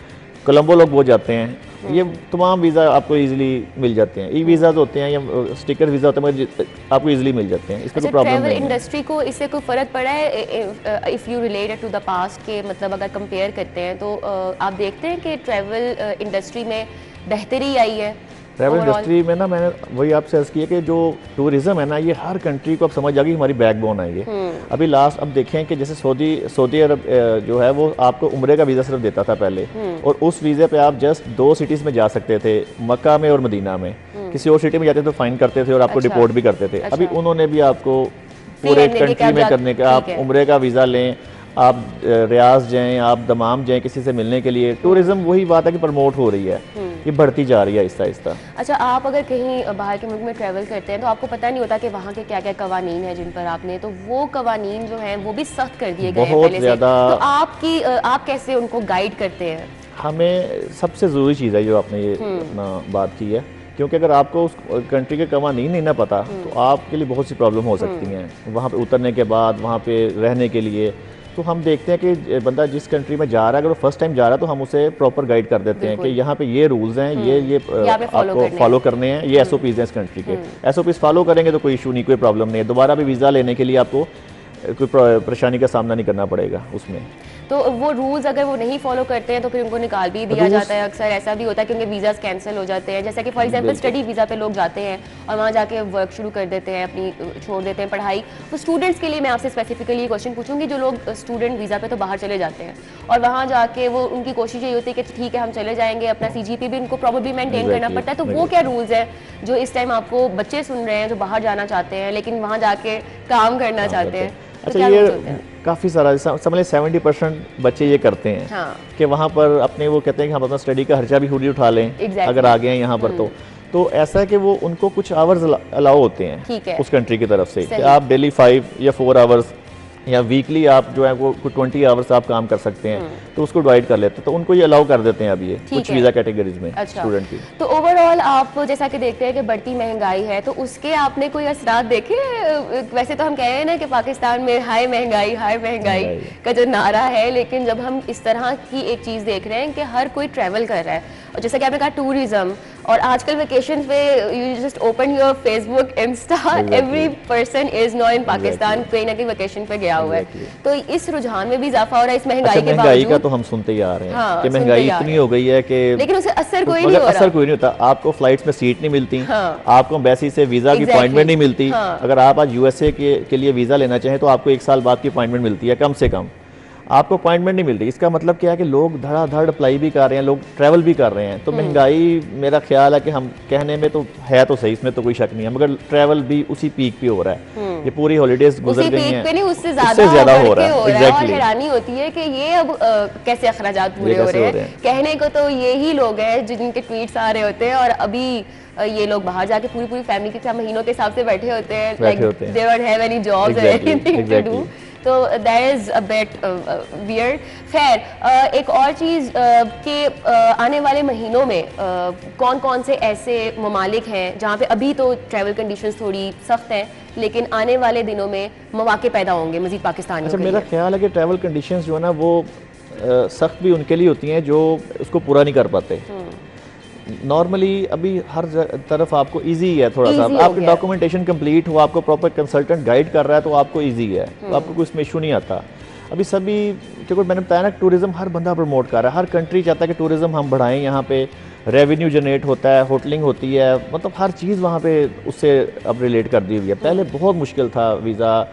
कोलंबो लोग वो जाते हैं। ये तमाम वीज़ा आपको इजीली मिल जाते हैं। ई वीज़ाज होते हैं या स्टिकर वीज़ा होते हैं, आपको इजीली मिल जाते हैं, इसमें कोई प्रॉब्लम नहीं है। ट्रैवल इंडस्ट्री को इससे कोई फ़र्क पड़ा है if you related to the past के, मतलब अगर कंपेयर करते हैं तो आप देखते हैं कि ट्रैवल इंडस्ट्री में बेहतरी आई है? ट्रैवल इंडस्ट्री में ना मैंने वही आपसे अर्ज किया कि जो टूरिज्म है ना ये हर कंट्री को अब समझ आ गई, हमारी बैकबोन है ये। अभी लास्ट अब देखें कि जैसे सऊदी अरब जो है वो आपको उम्रे का वीज़ा सिर्फ देता था पहले, और उस वीज़े पे आप जस्ट 2 सिटीज़ में जा सकते थे, मक्का में और मदीना में। किसी और सिटी में जाते तो फाइन करते थे और आपको डिपोर्ट भी करते थे। अभी उन्होंने भी आपको पूरे कंट्री में करने का, आप उम्रे का वीज़ा लें, आप रियाज जाएं, आप दमाम जाएं किसी से मिलने के लिए। टूरिज्म वही बात है कि प्रमोट हो रही है, ये बढ़ती जा रही है आहिस्ता आहिस्ता। अच्छा, आप अगर कहीं बाहर के मुल्क में ट्रैवल करते हैं तो आपको पता नहीं होता कि वहाँ के क्या क्या कवानीन है जिन पर आपने, तो वो कवानीन जो हैं वो भी सख्त कर दिए गए हैं पहले से। तो आप कैसे उनको गाइड करते हैं? हमें सबसे ज़रूरी चीज़ है जो आपने ये बात की है, क्योंकि अगर आपको उस कंट्री के कवानीन नहीं ना पता तो आपके लिए बहुत सी प्रॉब्लम हो सकती हैं वहाँ पे उतरने के बाद, वहाँ पे रहने के लिए। तो हम देखते हैं कि बंदा जिस कंट्री में जा रहा है, अगर वो फर्स्ट टाइम जा रहा है तो हम उसे प्रॉपर गाइड कर देते हैं कि यहाँ पे ये रूल्स हैं, ये आपको फॉलो करने हैं, ये SOPs हैं इस कंट्री के। SOPs फॉलो करेंगे तो कोई इशू नहीं, कोई प्रॉब्लम नहीं है। दोबारा भी वीज़ा लेने के लिए आपको कोई परेशानी का सामना नहीं करना पड़ेगा उसमें। तो वो रूल्स अगर वो नहीं फॉलो करते हैं तो फिर उनको निकाल भी दिया जाता है। अक्सर ऐसा भी होता है क्योंकि वीज़ास कैंसिल हो जाते हैं। जैसा कि फॉर एग्जांपल स्टडी वीज़ा पे लोग जाते हैं और वहाँ जाके वर्क शुरू कर देते हैं, अपनी छोड़ देते हैं पढ़ाई। तो स्टूडेंट्स के लिए मैं आपसे स्पेसिफिकली ये क्वेश्चन पूछूंगी, जो लोग स्टूडेंट वीज़ा पे तो बाहर चले जाते हैं और वहाँ जाके वो उनकी कोशिश यही होती है कि ठीक है हम चले जाएंगे, अपना CGP भी उनको प्रॉब्लली मेंटेन करना पड़ता है। तो वो क्या रूल्स है जो इस टाइम आपको बच्चे सुन रहे हैं जो बाहर जाना चाहते हैं लेकिन वहाँ जाके काम करना चाहते हैं? अच्छा, ये काफ़ी सारा समझ लें 70% बच्चे ये करते हैं। हाँ। कि वहाँ पर अपने वो कहते हैं कि हम अपना स्टडी का खर्चा भी खुद ही उठा लें अगर आ गए हैं यहाँ पर। तो ऐसा है कि वो उनको कुछ आवर्स अलाउ होते हैं उस कंट्री की तरफ से कि आप डेली 5 या 4 आवर्स या वीकली आप जो है वो 20 आवर्स आप काम कर सकते हैं, तो उसको डिवाइड कर लेते हैं। तो उनको ये अलाउ कर देते हैं अभी ये कुछ वीज़ा कैटेगरीज में स्टूडेंट की। तो ओवरऑल आप जैसा कि देखते हैं कि बढ़ती महंगाई है, तो उसके आपने कोई असरात देखे? वैसे तो हम कह रहे हैं ना कि पाकिस्तान में हाई महंगाई का जो नारा है, लेकिन जब हम इस तरह की एक चीज़ देख रहे हैं कि हर कोई ट्रैवल कर रहा है और जैसा कि आपने कहा टूरिज्म, और आजकल वेकेशन पे you just open your Facebook, Insta, every person is no इन पाकिस्तान कहीं ना कहीं वेकेशन पे गया हुआ है। तो इस रुझान में भी इजाफा हो रहा है इस महंगाई के बावजूद। का तो हम सुनते ही आ रहे हैं कि महंगाई इतनी हो गई है कि लेकिन उसे असर कोई नहीं हो रहा। असर कोई नहीं होता। आपको फ्लाइट्स में सीट नहीं मिलती, आपको एम्बेसी से वीजा की अपॉइंटमेंट नहीं मिलती। अगर आप आज USA के लिए वीजा लेना चाहें तो आपको 1 साल बाद की अपॉइंटमेंट मिलती है कम से कम, आपको अपॉइंटमेंट नहीं मिलती। इसका मतलब क्या है कि लोग धड़ाधड़ अप्लाई भी कर रहे हैं, लोग ट्रैवल भी कर रहे हैं। तो महंगाई मेरा ख्याल है कि हम कहने में तो है तो सही, इसमें तो कोई शक नहीं है, मगर ट्रैवल भी उसी पीक पे हो रहा है। ये पूरी हॉलीडेज गुजर गई हैं, उससे ज्यादा हो रहा है। Exactly. और हैरानी होती है कि ये अब कैसे अखराजात पूरे हो रहे हैं। कहने को तो ये ही लोग हैं जिनके ट्वीट्स आ रहे होते हैं और अभी ये लोग बाहर जाके पूरी फैमिली के साथ महीनों के हिसाब से बैठे होते हैं, like they don't have any jobs और एनीथिंग टू डू। तो that is a bit weird. खैर, एक और चीज़ के आने वाले महीनों में कौन कौन से ऐसे ममालिक हैं जहाँ पे अभी तो ट्रैवल कंडीशंस थोड़ी सख्त हैं लेकिन आने वाले दिनों में मौके पैदा होंगे मजीद पाकिस्तानियों के लिए? मेरा ख्याल है कि ट्रैवल कंडीशंस जो है ना वो सख्त भी उनके लिए होती हैं जो उसको पूरा नहीं कर पाते। नॉर्मली अभी हर तरफ आपको इजी है, थोड़ा सा आपकी डॉक्यूमेंटेशन कंप्लीट हो, आपको प्रॉपर कंसल्टेंट गाइड कर रहा है तो आपको इजी है, तो आपको कोई इसमें इशू नहीं आता। अभी सभी, क्योंकि मैंने बताया ना टूरिज्म हर बंदा प्रमोट कर रहा है, हर कंट्री चाहता है कि टूरिज्म हम बढ़ाएं, यहाँ पे रेवेन्यू जनरेट होता है, होटलिंग होती है, मतलब हर चीज़ वहाँ पे उससे अब रिलेट कर दी हुई है। पहले बहुत मुश्किल था वीज़ा,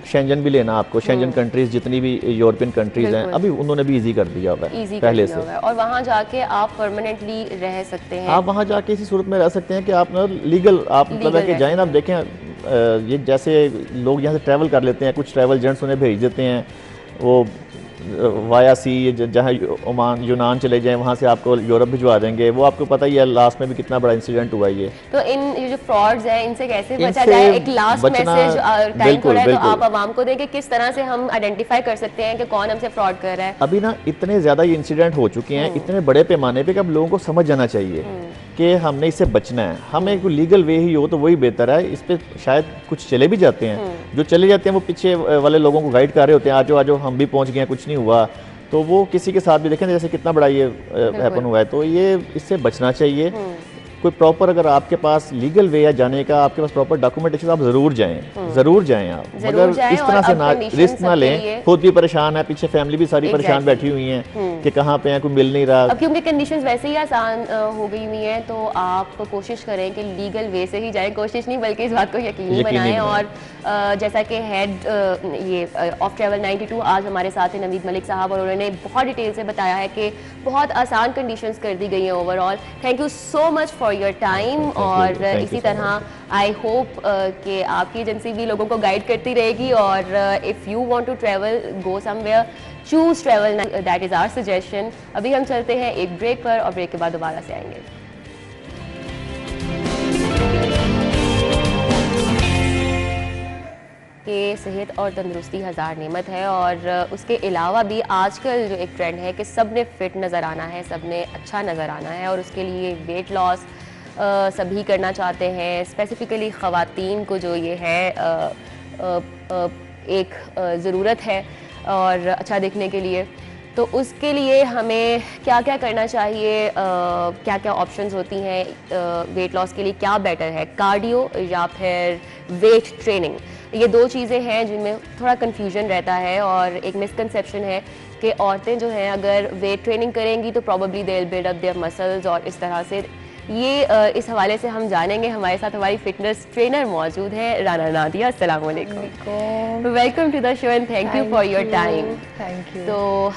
शेंजन भी लेना आपको, शेंजन कंट्रीज जितनी भी यूरोपियन कंट्रीज हैं अभी उन्होंने भी इजी कर दिया हुआ है पहले से। और वहाँ जाके आप परमानेंटली रह सकते हैं। आप वहाँ जाके इसी सूरत में रह सकते हैं कि आप ना लीगल आप मतलब है कि जाएं। आप देखें ये जैसे लोग यहाँ से ट्रैवल कर लेते हैं, कुछ ट्रैवल एजेंट्स उन्हें भेज देते हैं वो वाया सी, जहाँ ओमान यूनान चले जाएं वहाँ से आपको यूरोप भिजवा देंगे। वो आपको पता ही है लास्ट में भी कितना बड़ा इंसिडेंट हुआ ये। तो ये जो फ्रॉड्स हैं इनसे कैसे बचा जाए? एक लास्ट मैसेज टाइम थोड़ा है तो आप आवाम को दें कि किस तरह से हम आइडेंटिफाई कर सकते हैं कि कौन हमसे फ्रॉड कर रहा है। अभी ना इतने ज़्यादा ये इंसिडेंट हो चुके हैं इतने बड़े पैमाने पे कि अब लोगों को समझ जाना चाहिए कि हमने इससे बचना है। हमें कोई लीगल वे ही हो तो वही बेहतर है। इस पर शायद कुछ चले भी जाते हैं, जो चले जाते हैं वो पीछे वाले लोगों को गाइड कर रहे होते हैं, आज आज हम भी पहुंच गए हैं, कुछ नहीं हुआ। तो वो किसी के साथ भी देखें जैसे कितना बड़ा ये हैपन हुआ है, तो ये इससे बचना चाहिए। कोई प्रॉपर, अगर आपके पास लीगल वे है जाने का, आपके पास प्रॉपर डॉक्यूमेंटेशन, आप ज़रूर जाएं आप, मगर इस तरह से ना रिस्क ना लें, खुद भी परेशान है, पीछे फैमिली भी सारी परेशान बैठी हुई है कि कहाँ पे हैं, कोई मिल नहीं रहा। अब क्योंकि कंडीशंस वैसे ही आसान हो गई हुई हैं, तो आप कोशिश करें कि लीगल वे से ही जाएं, कोशिश नहीं बल्कि इस बात को यकीनी बनाएं। और जैसा कि हेड ये ऑफ ट्रैवल 92 आज हमारे साथ हैं नवीद मलिक साहब, और उन्होंने बहुत डिटेल से बताया है कि बहुत आसान कंडीशंस कर दी गई हैं overall. Thank you so much for your time. और इसी तरह आई होप कि आपकी एजेंसी भी लोगों को गाइड करती रहेगी, और if you want to travel, go somewhere, choose travel, that is our suggestion. अभी हम चलते हैं एक ब्रेक पर, और ब्रेक के बाद दोबारा से आएंगे। कि सेहत और तंदुरुस्ती हज़ार नेमत है, और उसके अलावा भी आजकल जो एक ट्रेंड है कि सब ने फिट नज़र आना है, सब ने अच्छा नज़र आना है, और उसके लिए वेट लॉस सभी करना चाहते हैं। स्पेसिफ़िकली ख़वातीन को जो ये है एक ज़रूरत है और अच्छा दिखने के लिए, तो उसके लिए हमें क्या क्या करना चाहिए, क्या क्या ऑप्शंस होती हैं वेट लॉस के लिए, क्या बेटर है, कार्डियो या फिर वेट ट्रेनिंग? ये दो चीज़ें हैं जिनमें थोड़ा कन्फ्यूजन रहता है, और एक मिसकंसेप्शन है कि औरतें जो हैं अगर वेट ट्रेनिंग करेंगी तो probably they will build up their muscles, और इस तरह से ये इस हवाले से हम जानेंगे। हमारे साथ हमारी फिटनेस ट्रेनर मौजूद है राना नादिया। अस्सलाम वालेकुम, welcome to the show and thank you for your time. Thank you. तो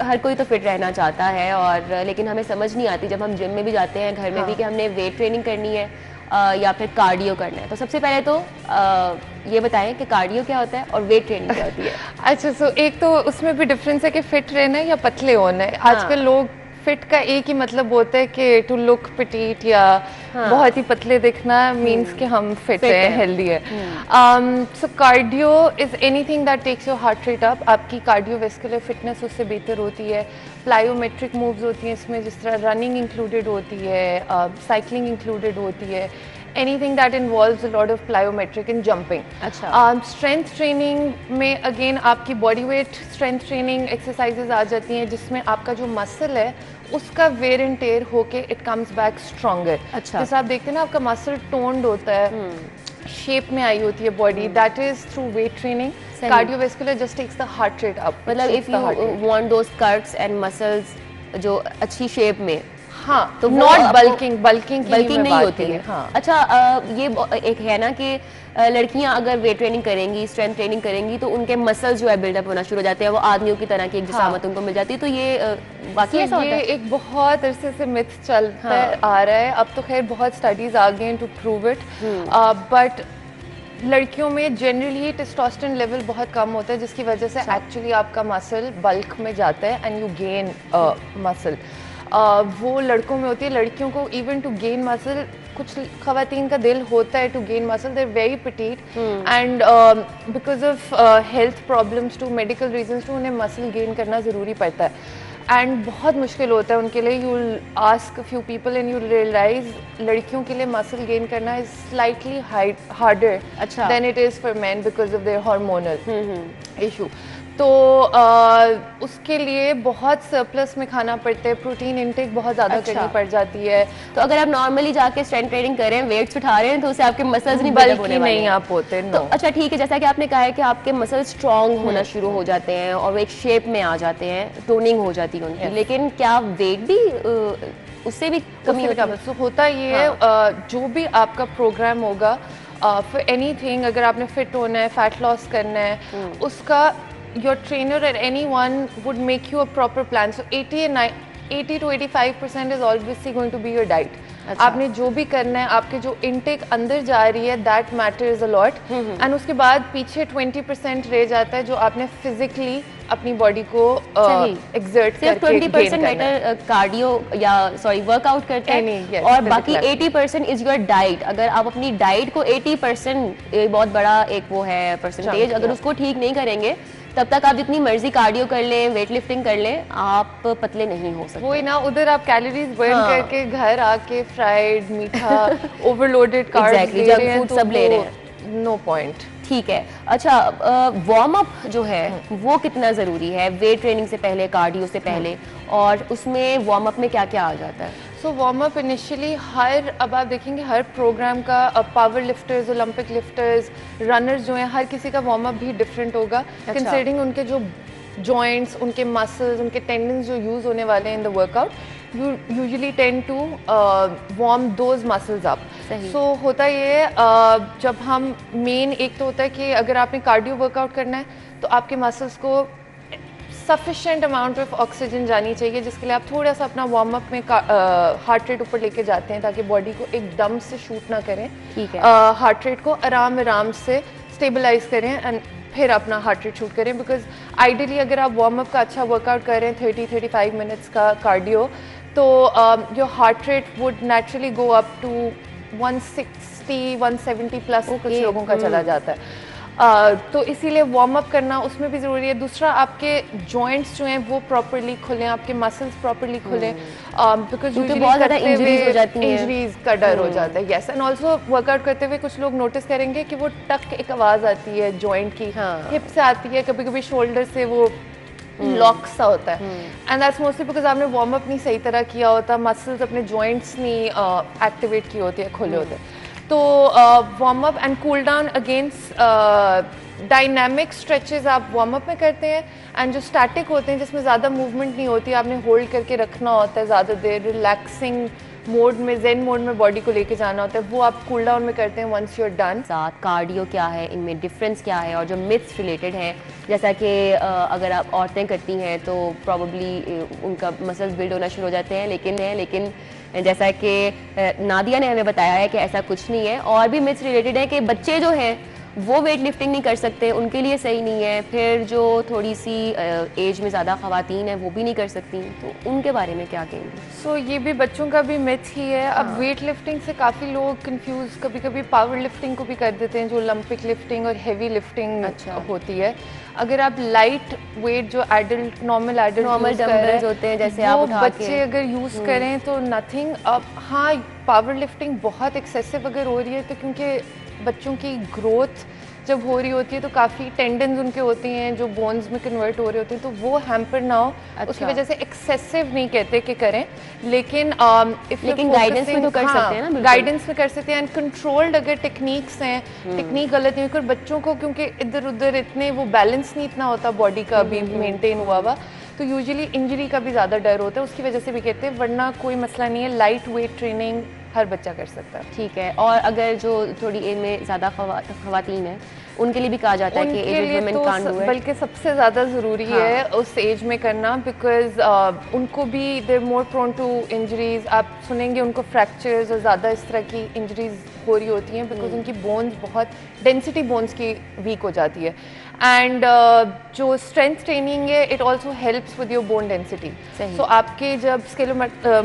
हर कोई तो फिट रहना चाहता है, और लेकिन हमें समझ नहीं आती जब हम जिम में भी जाते हैं, घर में भी, कि हमने वेट ट्रेनिंग करनी है या फिर कार्डियो करना है। तो सबसे पहले तो ये बताएं कि कार्डियो क्या होता है और वेट ट्रेनिंग क्या होती है? अच्छा, सो एक तो उसमें भी डिफरेंस है कि फिट रहना है या पतले होना है। आजकल लोग फिट का एक ही मतलब होता है कि टू लुक पिटीट या बहुत ही पतले दिखना मींस कि हम फिट है, हेल्दी है। So cardio is anything that takes your heart rate up. आपकी कार्डियोवैस्कुलर फिटनेस उससे बेहतर होती है। प्लायोमेट्रिक मूव्स होती हैं इसमें, जिस तरह रनिंग इंक्लूडेड होती है, साइकिलिंग इंक्लूडेड होती है, anything that involves a lot of plyometric and jumping. अच्छा। Strength training में again आपकी body weight strength training exercises आ जाती हैं, जिसमें आपका जो muscle है उसका wear and tear होके it comes back stronger. अच्छा। जैसे आप देखते हैं ना, आपका muscle toned होता है, shape में आई होती है body, that is through weight training. Cardiovascular just takes the heart rate up. मतलब if you want those curves and muscles जो अच्छी shape में, हाँ, तो नॉट बल्किंग नहीं होती है। हाँ। अच्छा, ये एक है ना कि लड़कियां अगर वेट ट्रेनिंग करेंगी, स्ट्रेंथ ट्रेनिंग करेंगी, तो उनके मसल्स जो है बिल्डअप होना शुरू हो जाते हैं, वो आदमियों की तरह की एक जिसामत उनको मिल जाती है। तो ये बाकी ऐसा होता है? एक बहुत अरसे से मिथ चलता आ रहा है, अब तो खैर बहुत स्टडीज आ गई हैं टू प्रूव इट, बट लड़कियों में जनरली टेस्टोस्टेरोन लेवल बहुत कम होता है, जिसकी वजह से एक्चुअली आपका मसल बल्क में जाता है एंड यू गेन मसल। वो लड़कों में होती है। लड़कियों को इवन टू गेन मसल, कुछ खवातीन का दिल होता है to gain muscle, they are very petite and because of health problems to medical reasons टू उन्हें मसल गेन करना ज़रूरी पड़ता है एंड बहुत मुश्किल होता है उनके लिए। You will ask few people and you realise लड़कियों के लिए मसल गेन करना is slightly harder than it is for man because of their hormonal issue. तो उसके लिए बहुत सरप्लस में खाना पड़ता है, प्रोटीन इनटेक बहुत ज़्यादा करनी पड़ जाती है। तो अगर आप नॉर्मली जाके स्ट्रेंथ ट्रेनिंग कर रहे हैं, वेट्स उठा रहे हैं, तो उससे आपके मसल्स नहीं बिल्डअप होने वाले, नहीं आप होते। तो अच्छा ठीक है, जैसा कि आपने कहा है कि आपके मसल स्ट्रॉन्ग होना शुरू हो जाते हैं और वो एक शेप में आ जाते हैं, टोनिंग हो जाती है उनकी, लेकिन क्या वेट भी उससे भी कमी होता ये है? जो भी आपका प्रोग्राम होगा फॉर एनीथिंग, अगर आपने फिट होना है, फैट लॉस करना है, उसका your trainer or anyone would make you a proper plan. So 80 to 85% is obviously going to be your diet. आपने जो भी करना है, आपके जो इनटेक अंदर जा रही है, that matters a lot. And उसके बाद पीछे 20% रह जाता है जो आपने फिजिकली अपनी बॉडी को एक्सर्ट करके 20% मैटर कार्डियो या सॉरी वर्कआउट करता है, और बाकी 80% इज योर डाइट। अगर आप अपनी डाइट को 80%, बहुत बड़ा एक वो है परसेंटेज, अगर उसको ठीक नहीं करेंगे तब तक आप जितनी मर्जी कार्डियो कर लें, वेट लिफ्टिंग कर लें, आप पतले नहीं हो सकते। वही ना, उधर आप कैलोरीज बर्न करके घर आके फ्राइड, मीठा, ओवरलोडेड कार्ब्स ले रहे हैं, सब ले रहे हैं, नो पॉइंट। ठीक है। अच्छा, वार्म अप जो है वो कितना ज़रूरी है वेट ट्रेनिंग से पहले, कार्डियो से पहले, और उसमें वार्म अप में क्या क्या आ जाता है? सो वार्म अप इनिशियली अब आप देखेंगे हर प्रोग्राम का power lifters, Olympic lifters, runners जो हैं, हर किसी का वार्म अप भी डिफरेंट होगा कंसिडरिंग उनके जो जॉइंट्स, उनके मसल्स, उनके टेंडन्स जो यूज़ होने वाले हैं in the workout, you usually tend to warm those muscles up. So होता ये है जब हम मेन, एक तो होता है कि अगर आपने कार्डियो वर्कआउट करना है तो आपके मसल्स को सफिशेंट अमाउंट ऑफ ऑक्सीजन जानी चाहिए, जिसके लिए आप थोड़ा सा अपना वार्म अप में हार्ट रेट ऊपर लेके जाते हैं ताकि बॉडी को एकदम से शूट ना करें। ठीक है। हार्ट रेट को आराम आराम से स्टेबलाइज करें एंड फिर अपना हार्ट रेट शूट करें, बिकॉज आइडियली अगर आप वार्म अप का अच्छा वर्कआउट कर रहे हैं 30-35 मिनट्स का कार्डियो, तो your heart rate would naturally go up to 160-170 plus कुछ लोगों का चला जाता है। तो इसीलिए वार्म अप करना उसमें भी ज़रूरी है। दूसरा, आपके जॉइंट्स जो हैं वो प्रॉपर्ली खुलें, आपके मसल्स प्रॉपर्ली खुलें, बिकॉज इंजरीज का डर हो जाता है। यस, एंड ऑल्सो वर्कआउट करते हुए कुछ लोग नोटिस करेंगे कि वो टक एक आवाज़ आती है जॉइंट की, हिप से आती है, कभी कभी शोल्डर से वो लॉक सा होता है, एंड दैट्स मोस्टली बिकॉज आपने वार्म अप नहीं सही तरह किया होता, मसल्स अपने जॉइंट्स नहीं एक्टिवेट किए होते हैं, खुले होते हैं। तो warm up and cool down against dynamic stretches आप वार्म अप में करते हैं, एंड जो स्टैटिक होते हैं जिसमें ज़्यादा मूवमेंट नहीं होती, आपने होल्ड करके रखना होता है ज़्यादा देर, रिलैक्सिंग मोड में, जेन मोड में बॉडी को लेके जाना होता है, वो आप कूल डाउन में करते हैं वंस यू आर डन। साथ कार्डियो क्या है, इनमें डिफरेंस क्या है, और जो मिथ्स रिलेटेड हैं, जैसा कि अगर आप औरतें करती हैं तो प्रॉब्ली उनका मसल्स बिल्ड होना शुरू हो जाते हैं, लेकिन जैसा कि नादिया ने हमें बताया है कि ऐसा कुछ नहीं है। और भी मिथ्स रिलेटेड है कि बच्चे जो हैं वो वेट लिफ्टिंग नहीं कर सकते, उनके लिए सही नहीं है। फिर जो थोड़ी सी एज में ज़्यादा ख़वातीन हैं वो भी नहीं कर सकती, तो उनके बारे में क्या कहेंगे? सो ये भी बच्चों का भी मिथ ही है। अब वेट लिफ्टिंग से काफ़ी लोग कंफ्यूज कभी कभी पावर लिफ्टिंग को भी कर देते हैं, जो ओलंपिक लिफ्टिंग और हेवी लिफ्टिंग होती है। अगर आप लाइट वेट जो एडल्ट नॉर्मल डंबल्स होते हैं जैसे आप उठा बच्चे अगर यूज़ करें तो नथिंग। अब हाँ, पावर लिफ्टिंग बहुत एक्सेसिव अगर हो रही है तो क्योंकि बच्चों की ग्रोथ जब हो रही होती है तो काफ़ी टेंडन्स उनके होती हैं जो बोन्स में कन्वर्ट हो रहे होते हैं, तो वो हैम्पर ना हो। उसकी वजह से एक्सेसिव नहीं कहते कि करें, लेकिन गाइडेंस में तो कर सकते हैं ना, गाइडेंस में कर सकते हैं। एंड कंट्रोल्ड अगर टेक्निक्स हैं, टेक्निक गलत नहीं होकर बच्चों को, क्योंकि इधर उधर इतने वो बैलेंस नहीं इतना होता बॉडी का अभी मेंटेन हुआ, तो यूजुअली इंजरी का भी ज़्यादा डर होता है, उसकी वजह से भी कहते हैं, वरना कोई मसला नहीं है। लाइट वेट ट्रेनिंग हर बच्चा कर सकता है। ठीक है। और अगर जो थोड़ी एज में ज़्यादा ख़वातीन हैं उनके लिए भी कहा जाता है कि aged women can't do it, बल्कि सबसे ज़्यादा ज़रूरी है उस एज में करना, बिकॉज उनको भी दे मोर प्रोन टू इंजरीज। आप सुनेंगे उनको फ्रैक्चर्स और ज़्यादा इस तरह की इंजरीज हो रही होती हैं, बिकॉज उनकी बोन्स बहुत डेंसिटी बोन्स की वीक हो जाती है। एंड जो स्ट्रेंथ ट्रेनिंग है, it also helps with your bone density. So आपके जब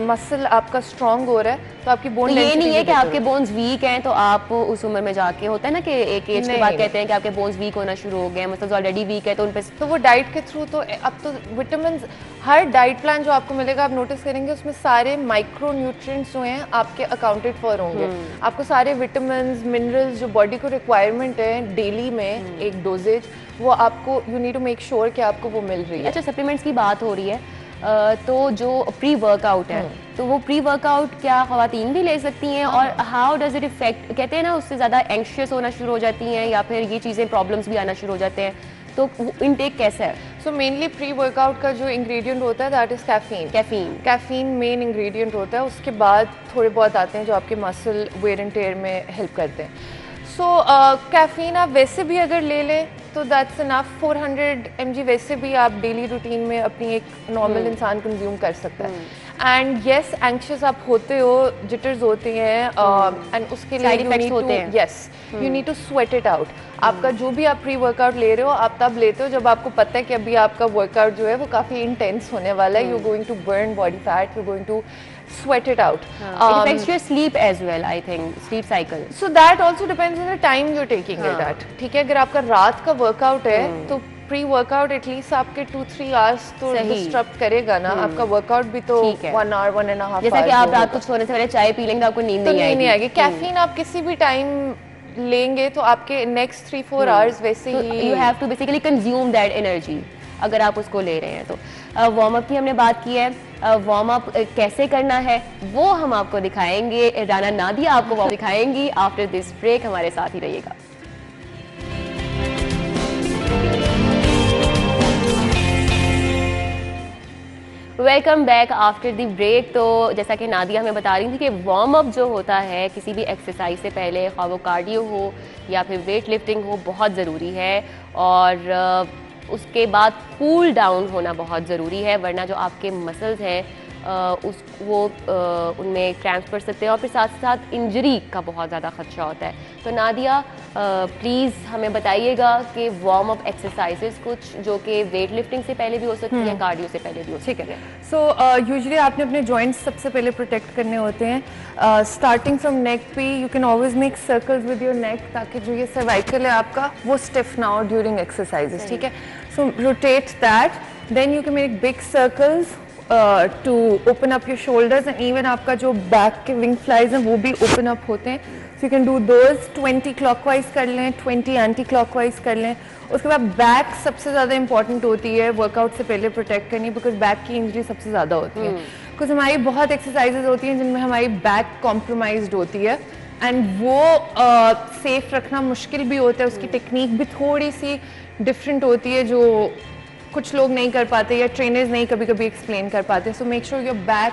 मसल आपका स्ट्रॉन्ग हो रहा है तो आपकी बोन डेंसिटी, ये नहीं है कि आपके बोन्स वीक हैं तो आप उस उम्र में जाके, होता है ना कि एक एज के बाद कहते हैं कि आपके बोन्स वीक होना शुरू हो गए, मतलब ऑलरेडी वीक है तो उन पे तो वो डाइट के थ्रू, तो अब तो विटामिन, हर डाइट प्लान जो आपको मिलेगा आप नोटिस करेंगे उसमें सारे माइक्रो न्यूट्रिएंट्स जो हैं आपके अकाउंटेड फॉर होंगे। आपको सारे विटामिन मिनरल्स जो बॉडी को रिक्वायरमेंट है डेली में एक डोजेज, वो आपको you need to make sure कि आपको वो मिल रही है। अच्छा, सप्लीमेंट्स की बात हो रही है, तो जो प्री वर्कआउट है तो वो प्री वर्कआउट क्या ख़वातीन भी ले सकती हैं, और हाउ डज इट इफेक्ट? कहते हैं ना उससे ज़्यादा एंग्शियस होना शुरू हो जाती हैं या फिर ये चीज़ें प्रॉब्लम्स भी आना शुरू हो जाते हैं, तो इनटेक कैसा है? सो मेनली प्री वर्कआउट का जो इंग्रेडिएंट होता है that is caffeine main ingredient होता है। उसके बाद थोड़े बहुत आते हैं जो आपके मसल वेयर एंड टेयर में हेल्प करते हैं। सो कैफीन आप वैसे भी अगर ले लें तो दैट्स इनफ। 400 mg वैसे भी आप डेली रूटीन में अपनी एक नॉर्मल इंसान कंज्यूम कर सकता है। एंड येस, एंक्शियस आप होते हो, जिटर्स होते हैं, एंड उसके लिए you need to sweat it out. आपका जो भी आप प्री वर्कआउट ले रहे हो आप तब लेते हो जब आपको पता है कि अभी आपका वर्कआउट जो है वो काफ़ी इंटेंस होने वाला है, you going to burn body fat, you going to sweat it out. It affects your sleep as well, I think, sleep cycle. So that also depends on the time you're taking it at. ठीक है, अगर आपका रात का workout है तो pre workout at least आपके 2-3 hours तो डिस्टर्ब करेगा ना। आपका वर्कआउट भी तो 1 hour 1.5 hours, जैसा कि आप रात को सोने से पहले चाय पी लेंगे तो आपको नींद नहीं आएगी। कैफीन आप किसी भी टाइम लेंगे तो आपके नेक्स्ट 3-4 hours वैसे ही you have to basically consume that energy. अगर आप उसको ले रहे हैं तो। वार्म अप की हमने बात की है, वार्म अप कैसे करना है वो हम आपको दिखाएंगे, राना नादिया आपको वो दिखाएंगी। आफ्टर दिस ब्रेक हमारे साथ ही रहिएगा। Welcome back after the break. तो जैसा कि नादिया हमें बता रही थी कि वार्म अप जो होता है किसी भी एक्सरसाइज से पहले, ख्वाह वो कार्डियो हो या फिर वेट लिफ्टिंग हो, बहुत ज़रूरी है। और उसके बाद कूल डाउन होना बहुत ज़रूरी है, वरना जो आपके मसल्स हैं उनमें क्रैम्प्स पड़ सकते हैं और फिर साथ साथ इंजरी का बहुत ज़्यादा खदशा होता है। तो नादिया प्लीज़ हमें बताइएगा कि वार्म अप एक्सरसाइजेस कुछ जो कि वेट लिफ्टिंग से पहले भी हो सकती हैं, कार्डियो से पहले भी हो सकती है। सो यूजुअली आपने अपने जॉइंट्स सबसे पहले प्रोटेक्ट करने होते हैं। स्टार्टिंग फ्रॉम नेक पे you can always make circles with your neck, ताकि जो ये सर्वाइकल है आपका वो स्टिफ ना हो ड्यूरिंग एक्सरसाइजेस, ठीक है। So rotate that, then you can make big circles to open up your shoulders, and even आपका जो बैक के विंग फ्लाइज हैं वो भी ओपन अप होते हैं। So you can do those 20 clockwise कर लें, 20 एंटी क्लॉकवाइज कर लें। उसके बाद बैक सबसे ज़्यादा इंपॉर्टेंट होती है वर्कआउट से पहले प्रोटेक्ट करनी, बिकॉज बैक की इंजरी सबसे ज़्यादा होती है। बिकॉज हमारी बहुत एक्सरसाइजेज होती हैं जिनमें हमारी बैक कॉम्प्रोमाइज्ड होती है, एंड वो सेफ रखना मुश्किल भी होता है। उसकी टेक्निक भी थोड़ी सी डिफरेंट होती है जो कुछ लोग नहीं कर पाते या ट्रेनर्स नहीं कभी कभी एक्सप्लेन कर पाते। So make sure your back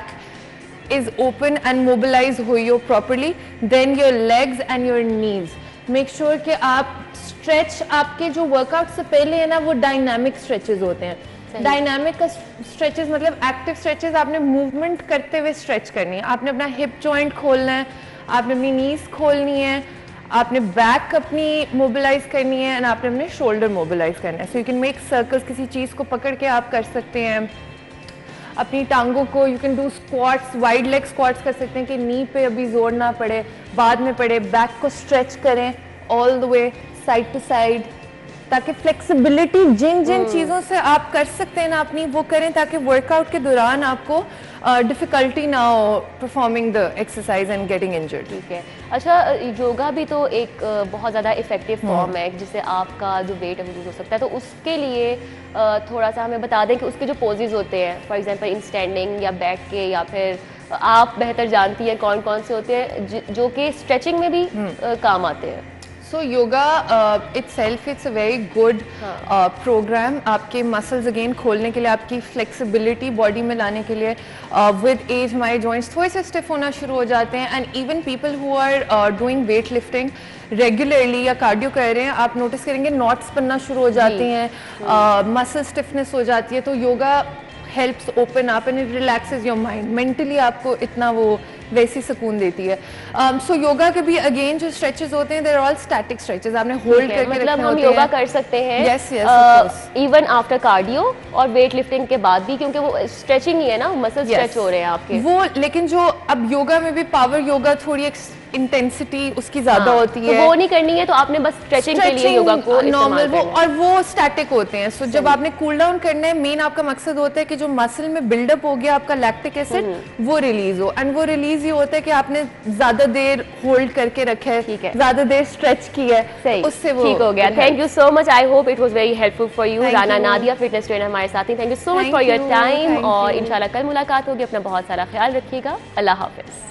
is open and mobilize हो यो properly, then your legs and your knees. Make sure कि आप स्ट्रेच, आपके जो वर्कआउट से पहले है ना वो डायनामिक स्ट्रेचेस होते हैं। डायनामिक का स्ट्रेचेस मतलब एक्टिव स्ट्रेचेस, आपने मूवमेंट करते हुए स्ट्रेच करनी है। आपने अपना हिप जॉइंट खोलना है, आपने अपनी नीज खोलनी है, आपने बैक अपनी मोबिलाइज करनी है, एंड आपने अपने शोल्डर मोबिलाइज करना है। So you can make circles, किसी चीज़ को पकड़ के आप कर सकते हैं। अपनी टांगों को you can do squats, wide leg squats कर सकते हैं कि नी पे अभी जोर ना पड़े, बाद में पड़े। बैक को स्ट्रेच करें all the way side to side, ताकि फ्लेक्सिबिलिटी जिन चीज़ों से आप कर सकते हैं ना अपनी, वो करें, ताकि वर्कआउट के दौरान आपको डिफ़िकल्टी ना हो performing the exercise and getting injured. ठीक है। अच्छा, योगा भी तो एक बहुत ज़्यादा इफेक्टिव फॉर्म है जिससे आपका जो वेट रिड्यूस हो सकता है। तो उसके लिए थोड़ा सा हमें बता दें कि उसके जो पोजेज होते हैं, फॉर एग्जांपल इन स्टैंडिंग या बैठ के, या फिर आप बेहतर जानती हैं कौन कौन से होते हैं जो कि स्ट्रेचिंग में भी काम आते हैं। So yoga itself it's a very good program आपके मसल्स अगेन खोलने के लिए, आपकी फ्लेक्सिबिलिटी बॉडी में लाने के लिए। विद एज हमारे जॉइंट्स थोड़े से स्टिफ होना शुरू हो जाते हैं, and even people who are doing weight lifting regularly या कार्डियो कर रहे हैं, आप नोटिस करेंगे नॉट्स बनना शुरू हो जाती हैं, मसल स्टिफनेस हो जाती है। तो yoga helps open up and it relaxes your mind, mentally आपको इतना वो वैसी सुकून देती है। सो योगा के भी अगेन जो स्ट्रेचेस होते हैं, there are all static stretches, आपने होल्ड करके मतलब हम योगा कर सकते हैं yes yes even after cardio और वेट लिफ्टिंग के बाद भी, क्योंकि वो स्ट्रेचिंग ही है ना, मसल स्ट्रेच हो रहे हैं आपके वो। लेकिन जो अब योगा में भी पावर योगा थोड़ी इंटेंसिटी उसकी ज्यादा होती है, तो वो नहीं करनी है, तो आपने बस स्ट्रेचिंग के लिए योगा को नॉर्मल वो, और वो स्टैटिक होते हैं। सो जब आपने कूल डाउन करना है, मेन आपका मकसद होता है कि जो मसल में बिल्डअप हो गया आपका लैक्टिक एसिड वो रिलीज हो, एंड वो रिलीज ये होता है कि आपने ज्यादा देर होल्ड करके रखा है, ज्यादा देर स्ट्रेच की है, सही, उससे वो ठीक हो गया। Thank you so much, I hope it was very helpful for you. Rana Nadia fitness trainer हमारे साथ ही। Thank you so much for your time, और इंशाल्लाह कल मुलाकात होगी। अपना बहुत सारा ख्याल रखिएगा। अल्लाह हाफिज।